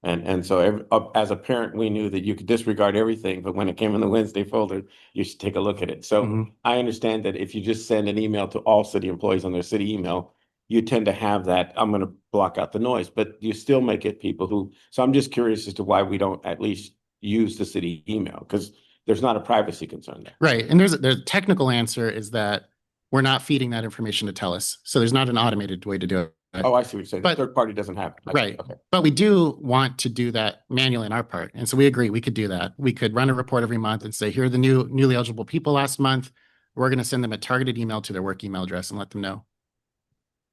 And so as a parent, we knew that you could disregard everything, but when it came in the Wednesday folder, you should take a look at it. So I understand that if you just send an email to all city employees on their city email, you tend to have that, I'm going to block out the noise, but you still may get people who, so I'm just curious as to why we don't at least use the city email, because there's not a privacy concern there. Right. And there's a technical answer is that we're not feeding that information to TELUS. So there's not an automated way to do it. Oh, I see what you're saying. But the third party doesn't have it. Right. Okay. But we do want to do that manually on our part. And so we agree we could do that. We could run a report every month and say, here are the newly eligible people last month. We're going to send them a targeted email to their work email address and let them know.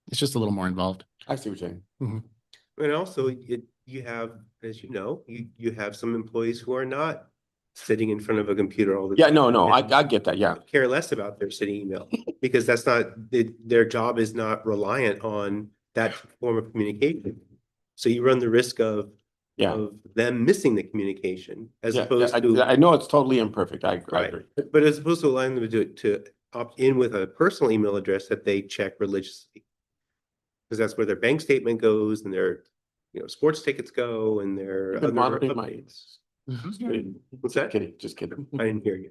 It's just a little more involved. I see what you're saying. And also you have, as you know, you have some employees who are not sitting in front of a computer all the time. Yeah, no, I get that. Yeah. Care less about their city email because that's not, their job is not reliant on that form of communication. So you run the risk of them missing the communication as opposed to. I know it's totally imperfect. I agree. But as opposed to allowing them to opt in with a personal email address that they check religiously. Because that's where their bank statement goes and their sports tickets go and their other updates. What's that? Kidding, just kidding. I didn't hear you.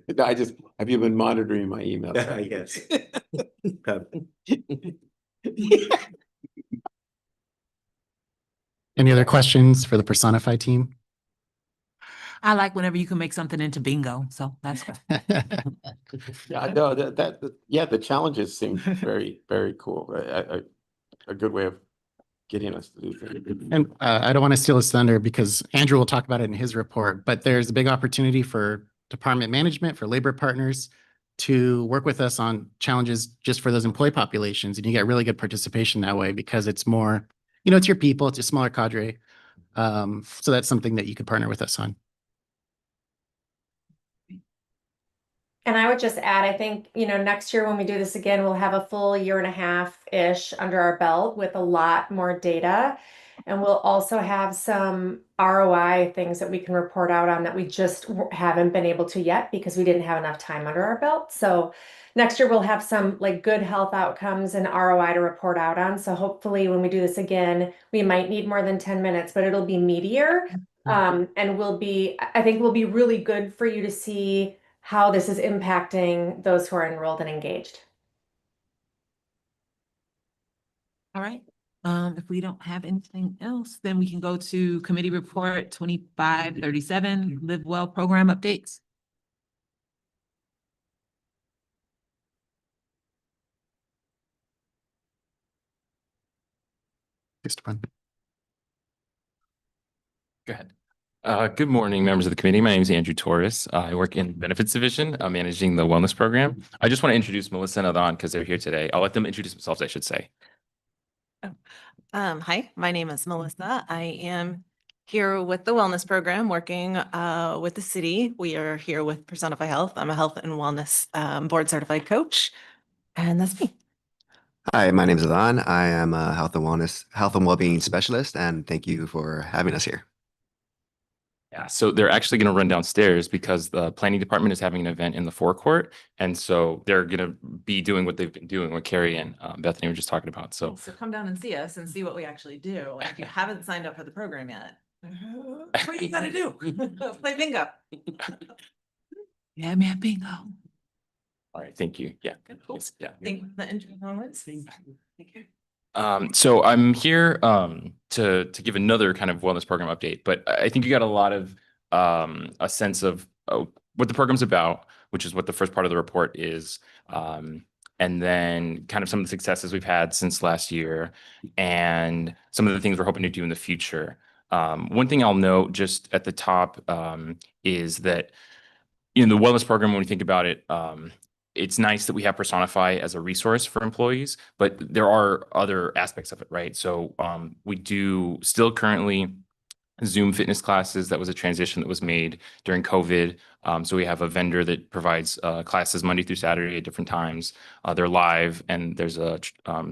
Have you been monitoring my email? Yes. Any other questions for the Personify team? I like whenever you can make something into bingo. So that's good. Yeah, I know the challenges seem very, very cool. A good way of getting us to do things. And I don't want to steal his thunder because Andrew will talk about it in his report, but there's a big opportunity for department management, for labor partners to work with us on challenges just for those employee populations. And you get really good participation that way because it's more, it's your people, it's a smaller cadre. So that's something that you could partner with us on. And I would just add, I think, next year when we do this again, we'll have a full year and a half-ish under our belt with a lot more data. And we'll also have some ROI things that we can report out on that we just haven't been able to yet because we didn't have enough time under our belt. So next year we'll have some like good health outcomes and ROI to report out on. So hopefully when we do this again, we might need more than 10 minutes, but it'll be meatier. And I think will be really good for you to see how this is impacting those who are enrolled and engaged. All right. If we don't have anything else, then we can go to committee report 2537, Live Well program updates. Go ahead. Good morning, members of the committee. My name is Andrew Torres. I work in benefits division, managing the wellness program. I just want to introduce Melissa and Adhan because they're here today. I'll let them introduce themselves, I should say. Hi, my name is Melissa. I am here with the wellness program, working with the city. We are here with Personify Health. I'm a health and wellness board certified coach, and that's me. Hi, my name is Adhan. I am a health and well-being specialist, and thank you for having us here. Yeah, so they're actually going to run downstairs because the planning department is having an event in the forecourt. And so they're going to be doing what they've been doing, what Carrie and Bethany were just talking about. So come down and see us and see what we actually do. And if you haven't signed up for the program yet, what are you gonna do? Play bingo. Yeah, man, bingo. all right, thank you. Yeah. Cool. Yes, yeah. Thank you for the intro moments. Thank you. So I'm here to give another kind of wellness program update, but I think you got a lot of a sense of what the program's about, which is what the first part of the report is, and then kind of some of the successes we've had since last year, and some of the things we're hoping to do in the future. One thing I'll note just at the top is that in the wellness program, when we think about it, it's nice that we have Personify as a resource for employees, but there are other aspects of it, right? So we do still currently Zoom fitness classes. That was a transition that was made during COVID. So we have a vendor that provides classes Monday through Saturday at different times. They're live, and there's a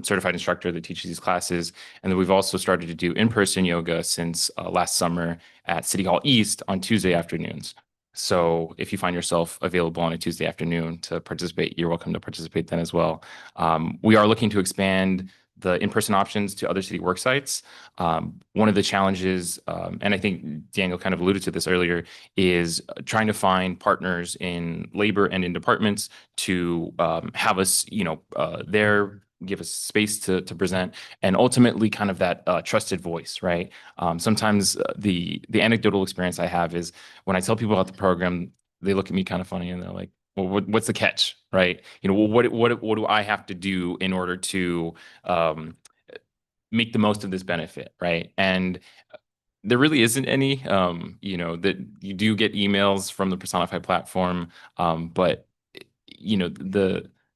certified instructor that teaches these classes. And then we've also started to do in-person yoga since last summer at City Hall East on Tuesday afternoons. So if you find yourself available on a Tuesday afternoon to participate, you're welcome to participate then as well. We are looking to expand the in-person options to other city work sites. One of the challenges, and I think Daniel kind of alluded to this earlier, is trying to find partners in labor and in departments to have us, there, give us space to present, and ultimately kind of that trusted voice, right? Sometimes the anecdotal experience I have is when I tell people about the program, they look at me kind of funny and they're like, well, what's the catch, right? What do I have to do in order to make the most of this benefit, right? And there really isn't any, that you do get emails from the Personify platform, but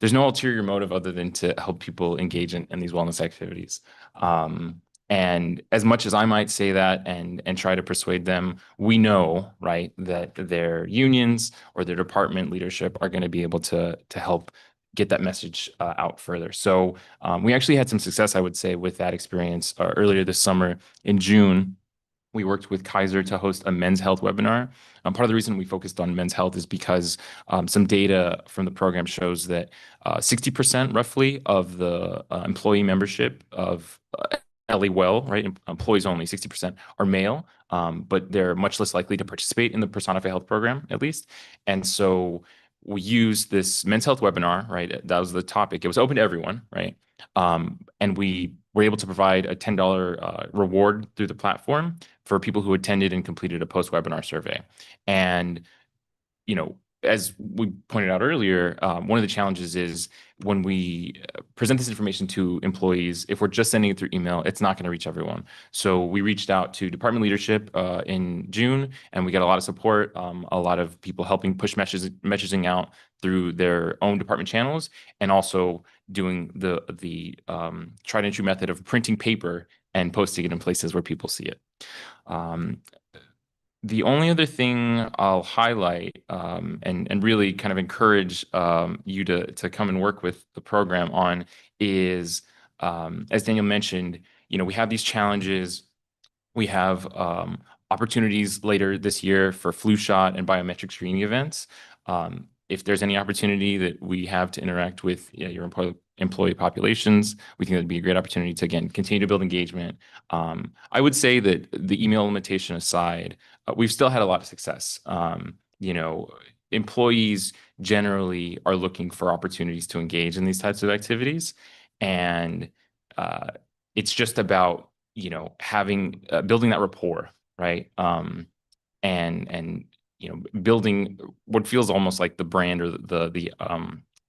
there's no ulterior motive other than to help people engage in these wellness activities. And as much as I might say that and try to persuade them, we know, right, that their unions or their department leadership are going to be able to help get that message out further. So we actually had some success, I would say, with that experience earlier this summer. In June, we worked with Kaiser to host a men's health webinar. Part of the reason we focused on men's health is because some data from the program shows that 60% roughly of the employee membership of LA Well, right, employees only, 60% are male, but they're much less likely to participate in the Personify Health program, at least. And so we used this men's health webinar, right? That was the topic. It was open to everyone, right? And we were able to provide a $10 reward through the platform for people who attended and completed a post-webinar survey. And, as we pointed out earlier, one of the challenges is when we present this information to employees, if we're just sending it through email, it's not going to reach everyone. So we reached out to department leadership in June, and we got a lot of support, a lot of people helping push messaging out through their own department channels, and also doing the tried and true method of printing paper and posting it in places where people see it. The only other thing I'll highlight and really kind of encourage you to come and work with the program on is, as Daniel mentioned, we have these challenges. We have opportunities later this year for flu shot and biometric screening events. If there's any opportunity that we have to interact with your employee populations, we think that'd be a great opportunity to, again, continue to build engagement. I would say that the email limitation aside, we've still had a lot of success. Employees generally are looking for opportunities to engage in these types of activities. And it's just about, having, building that rapport, right? And building what feels almost like the brand or the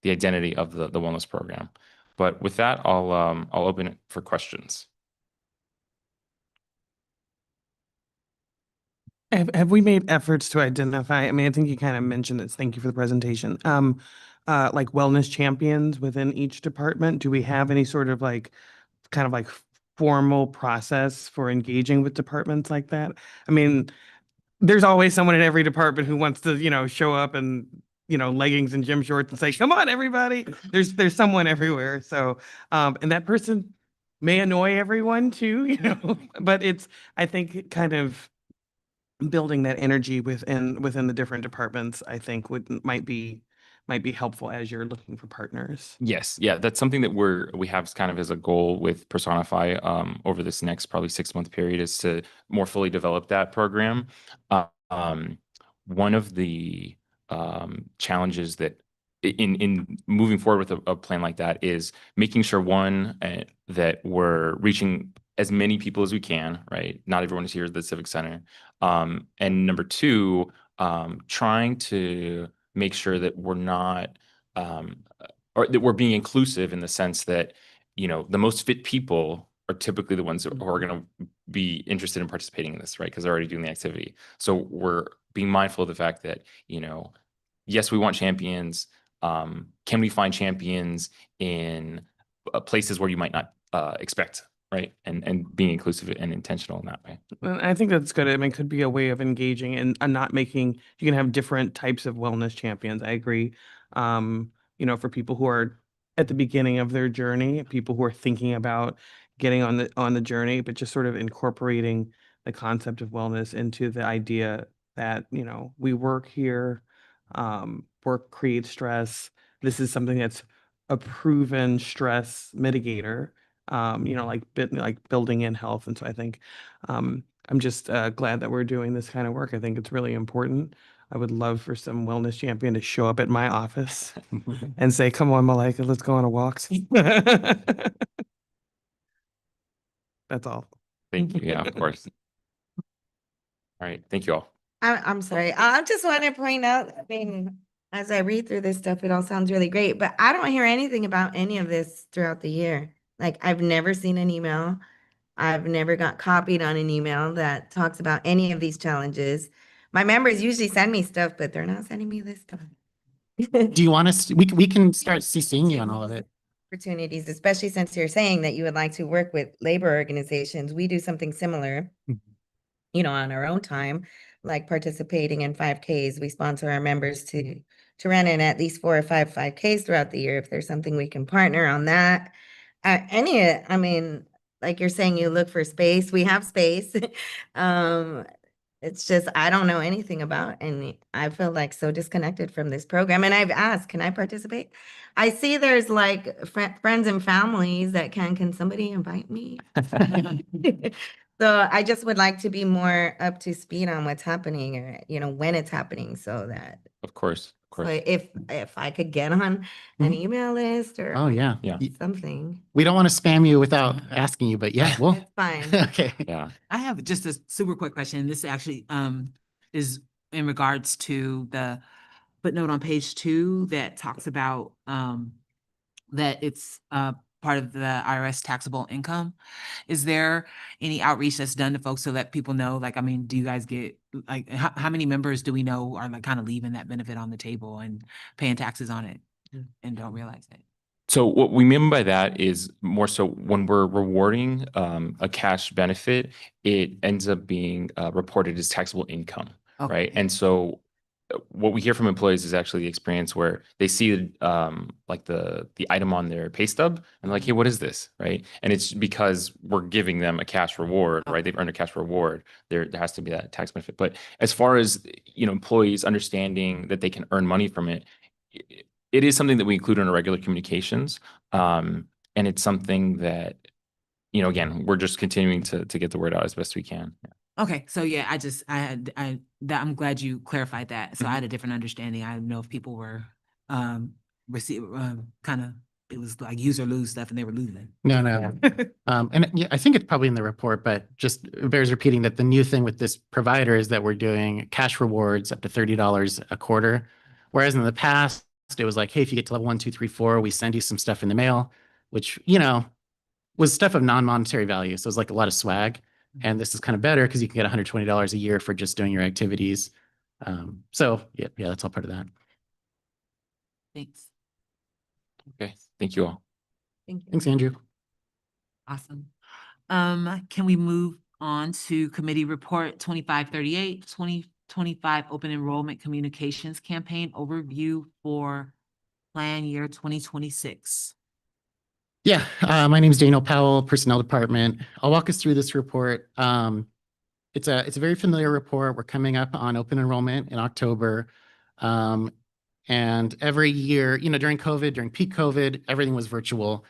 identity of the wellness program. But with that, I'll open it for questions. Have we made efforts to identify, I mean, I think you kind of mentioned this, thank you for the presentation, like wellness champions within each department? Do we have any sort of kind of formal process for engaging with departments like that? I mean, there's always someone in every department who wants to, show up and, leggings and gym shorts and say, come on, everybody. There's someone everywhere. So, and that person may annoy everyone too, but I think kind of building that energy within the different departments, I think might be helpful as you're looking for partners. Yes. Yeah. That's something that we have kind of as a goal with Personify over this next probably 6-month period, is to more fully develop that program. One of the challenges that in moving forward with a plan like that is making sure, one, that we're reaching as many people as we can, right? Not everyone is here at the Civic Center. And number two, trying to make sure that we're not, or that we're being inclusive in the sense that, the most fit people are typically the ones who are going to be interested in participating in this, right? Because they're already doing the activity. So we're being mindful of the fact that, yes, we want champions. Can we find champions in places where you might not expect, right? And being inclusive and intentional in that way. And I think that's good. I mean, it could be a way of engaging and not making, you can have different types of wellness champions. I agree. For people who are at the beginning of their journey, people who are thinking about getting on the journey, but just sort of incorporating the concept of wellness into the idea that, we work here, work creates stress. This is something that's a proven stress mitigator, like building in health. And so I think I'm just glad that we're doing this kind of work. I think it's really important. I would love for some wellness champion to show up at my office and say, come on, Malika, let's go on a walk. That's all. Thank you. Yeah, of course. All right. Thank you all. I'm sorry. I just want to point out, I mean, as I read through this stuff, it all sounds really great, but I don't hear anything about any of this throughout the year. Like, I've never seen an email. I've never got copied on an email that talks about any of these challenges. My members usually send me stuff, but they're not sending me this stuff. Do you want us, we can start CCing you on all of it. Opportunities, especially since you're saying that you would like to work with labor organizations. We do something similar, on our own time, like participating in 5Ks. We sponsor our members to run in at least 4 or 5 5Ks throughout the year. If there's something we can partner on that. I mean, like you're saying, you look for space. We have space. It's just, I don't know anything about, and I feel like so disconnected from this program. And I've asked, can I participate? I see there's like friends and families that can somebody invite me? So I just would like to be more up to speed on what's happening, or, when it's happening, so that. Of course. So if I could get on an email list or. Oh, yeah. Something. We don't want to spam you without asking you, but yeah, well. It's fine. Okay. Yeah. I have just a super quick question. This actually is in regards to the footnote on page 2 that talks about, that it's, part of the IRS taxable income. Is there any outreach that's done to folks to let people know, like, I mean, do you guys get, like, how many members do we know are like kind of leaving that benefit on the table and paying taxes on it and don't realize it? So what we mean by that is more so when we're rewarding a cash benefit, it ends up being reported as taxable income, right? Okay. And so what we hear from employees is actually the experience where they see like the item on their pay stub and like, hey, what is this, right? And it's because we're giving them a cash reward, right? They've earned a cash reward. There has to be that tax benefit. But as far as employees understanding that they can earn money from it, it is something that we include in our regular communications. And it's something that, again, we're just continuing to get the word out as best we can. Okay, so yeah, I'm glad you clarified that. So I had a different understanding. I don't know if people were kind of, it was like use or lose stuff and they were losing. No. And yeah, I think it's probably in the report, but just bears repeating that the new thing with this provider is that we're doing cash rewards up to $30 a quarter. Whereas in the past, it was like, hey, if you get to level 1, 2, 3, 4, we send you some stuff in the mail, which, was stuff of non-monetary value. So it was like a lot of swag. And this is kind of better because you can get $120 a year for just doing your activities. So yeah, that's all part of that. Thanks. Okay, thank you all. Thank you. Thanks, Andrew. Awesome. Can we move on to committee report 2538, 2025 open enrollment communications campaign overview for plan year 2026? Yeah, my name is Daniel Powell, Personnel Department. I'll walk us through this report. It's a very familiar report. We're coming up on open enrollment in October. And every year, during COVID, during peak COVID, everything was virtual.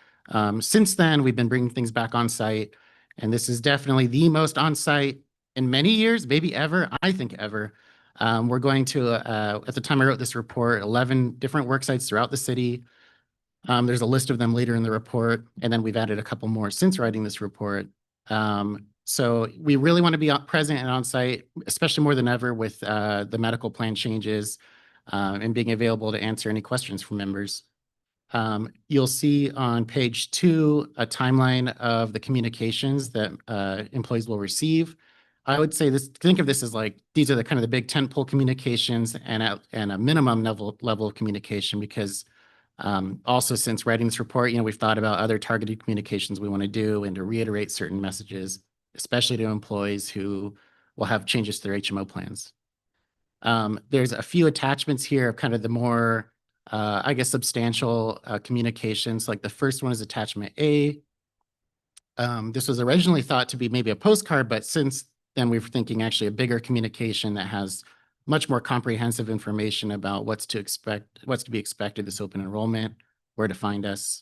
Since then, we've been bringing things back on site. And this is definitely the most on site in many years, maybe ever, I think ever. We're going to, at the time I wrote this report, 11 different work sites throughout the city. There's a list of them later in the report, and then we've added a couple more since writing this report. So we really want to be present and on site, especially more than ever with the medical plan changes and being available to answer any questions from members. You'll see on page 2 a timeline of the communications that employees will receive. I would say think of this as like, these are the kind of the big tentpole communications and a minimum level of communication, because also, since writing this report, we've thought about other targeted communications we want to do and to reiterate certain messages, especially to employees who will have changes to their HMO plans. There's a few attachments here of kind of the more, substantial communications. Like the first one is attachment A. This was originally thought to be maybe a postcard, but since then we were thinking actually a bigger communication that has much more comprehensive information about what's to be expected this open enrollment, where to find us,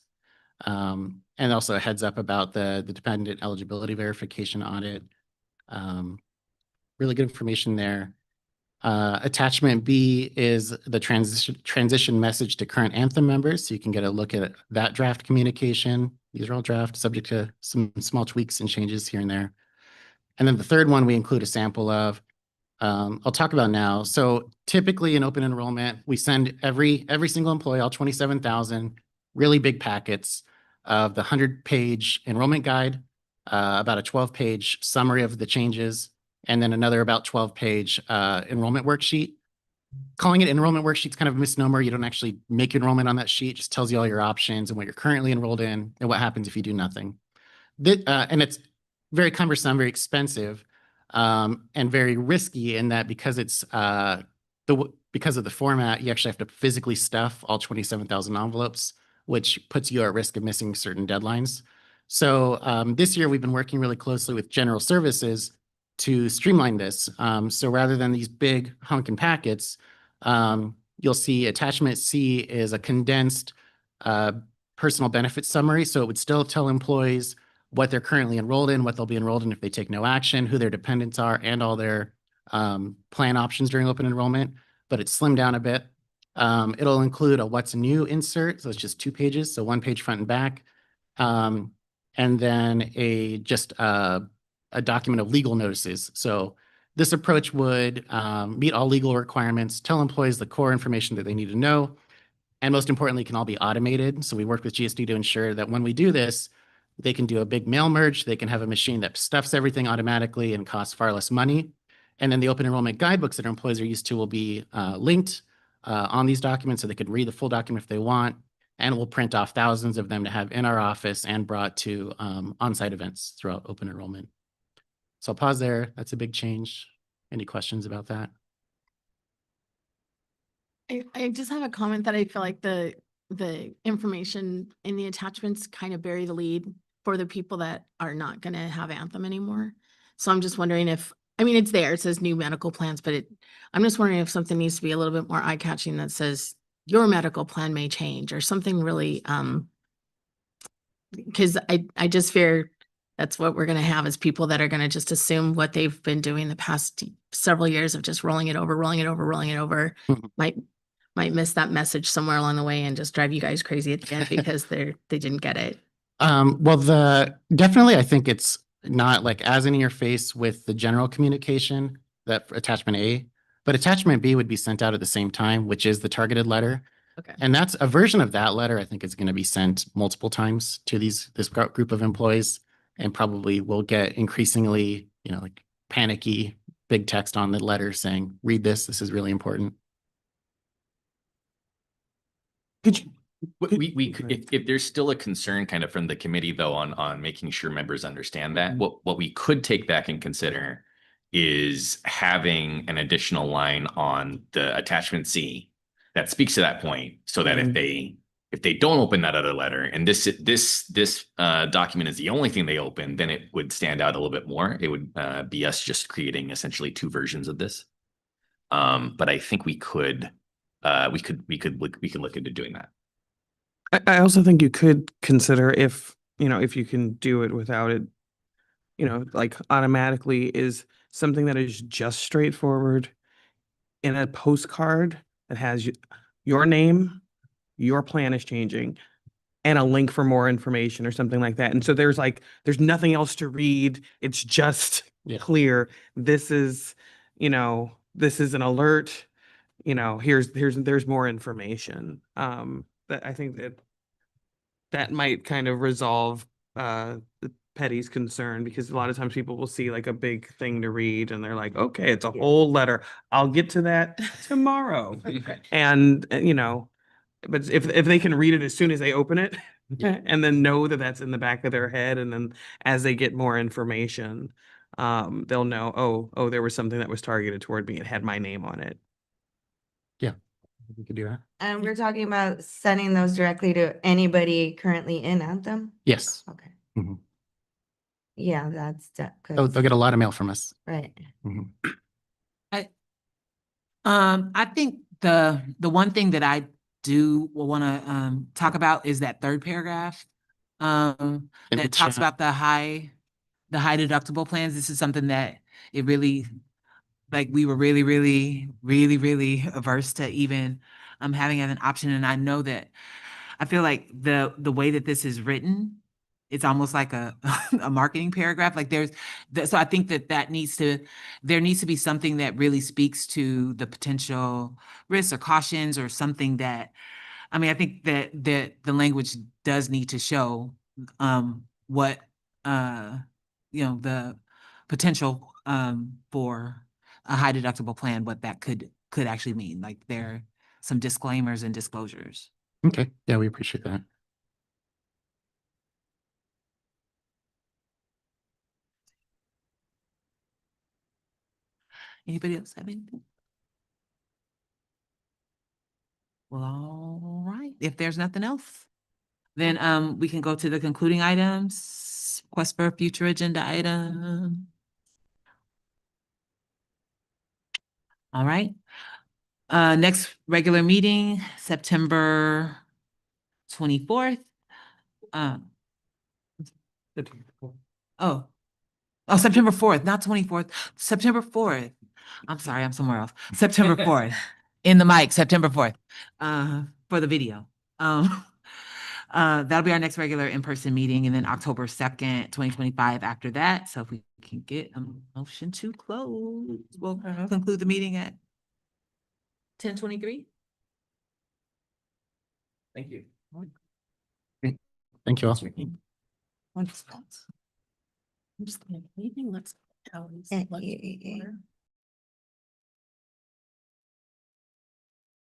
and also a heads up about the dependent eligibility verification audit. Really good information there. Attachment B is the transition message to current Anthem members, so you can get a look at that draft communication. These are all draft, subject to some small tweaks and changes here and there. And then the third one we include a sample of. I'll talk about now. So typically in open enrollment, we send every single employee, all 27,000, really big packets of the 100-page enrollment guide, about a 12-page summary of the changes, and then another about 12-page enrollment worksheet. Calling it enrollment worksheet is kind of a misnomer. You don't actually make enrollment on that sheet. It just tells you all your options and what you're currently enrolled in and what happens if you do nothing. And it's very cumbersome, very expensive. And very risky in that because it's because of the format, you actually have to physically stuff all 27,000 envelopes, which puts you at risk of missing certain deadlines. So this year we've been working really closely with General Services to streamline this. So rather than these big hunkin' packets, you'll see attachment C is a condensed personal benefit summary. So it would still tell employees what they're currently enrolled in, what they'll be enrolled in if they take no action, who their dependents are, and all their plan options during open enrollment, but it's slimmed down a bit. It'll include a what's new insert, so it's just 2 pages, so 1 page front and back, and then just a document of legal notices. So This approach would meet all legal requirements, tell employees the core information that they need to know, and most importantly, can all be automated. So we worked with GSD to ensure that when we do this, they can do a big mail merge. They can have a machine that stuffs everything automatically and costs far less money. And then the open enrollment guidebooks that our employees are used to will be linked on these documents so they could read the full document if they want. And we'll print off thousands of them to have in our office and brought to on-site events throughout open enrollment. So I'll pause there. That's a big change. Any questions about that? I just have a comment that I feel like the information in the attachments kind of bury the lead for the people that are not going to have Anthem anymore. So I'm just wondering if, I mean, it's there, it says new medical plans, but I'm just wondering if something needs to be a little bit more eye-catching that says your medical plan may change or something really, because I just fear that's what we're going to have is people that are going to just assume what they've been doing the past several years of just rolling it over, might miss that message somewhere along the way and just drive you guys crazy at the end because they didn't get it. Well, definitely, I think it's not like as in your face with the general communication that for attachment A, but attachment B would be sent out at the same time, which is the targeted letter. Okay. And that's a version of that letter. I think is going to be sent multiple times to this group of employees, and probably will get increasingly, like panicky big text on the letter saying, "Read this. This is really important." We could, if there's still a concern kind of from the committee though on making sure members understand that, what we could take back and consider is having an additional line on the attachment C that speaks to that point, so that if they don't open that other letter and this document is the only thing they open, then it would stand out a little bit more. It would be us just creating essentially two versions of this. But I think we could look into doing that. I also think you could consider if you can do it without it, like automatically, is something that is just straightforward in a postcard that has your name, your plan is changing, and a link for more information or something like that. And so there's nothing else to read. It's just clear. This is an alert. There's more information. That I think that might kind of resolve Petty's concern, because a lot of times people will see like a big thing to read and they're like, okay, it's a whole letter. I'll get to that tomorrow. And but if they can read it as soon as they open it and then know that that's in the back of their head, and then as they get more information, they'll know, oh, there was something that was targeted toward me. It had my name on it. Yeah, we could do that. And we're talking about sending those directly to anybody currently in Anthem? Yes. Okay. Mm-hmm. Yeah, that's They'll get a lot of mail from us. right. Mm-hmm. I think the one thing that I do want to talk about is that third paragraph that talks about the high deductible plans. This is something that it really, like, we were really averse to even having as an option. And I know that I feel like the way that this is written, it's almost like a marketing paragraph. Like so I think that there needs to be something that really speaks to the potential risks or cautions, or something that, I mean, I think that the language does need to show what the potential for a high deductible plan, what that could actually mean. Like, there are some disclaimers and disclosures. Okay. Yeah, we appreciate that. Anybody else have anything? Well, all right. If there's nothing else, then we can go to the concluding items. Request for a future agenda item. All right. Next regular meeting, September 24th. September 4th, not 24th, September 4th. I'm sorry, I'm somewhere else. September 4th, in the mic, September 4th, for the video. That'll be our next regular in-person meeting, and then October 2nd, 2025 after that. So if we can get a motion to close, we'll conclude the meeting at 10:23. Thank you. Thank you all. Wonderful. I'm just gonna, anything looks. Yeah, yeah, yeah, yeah.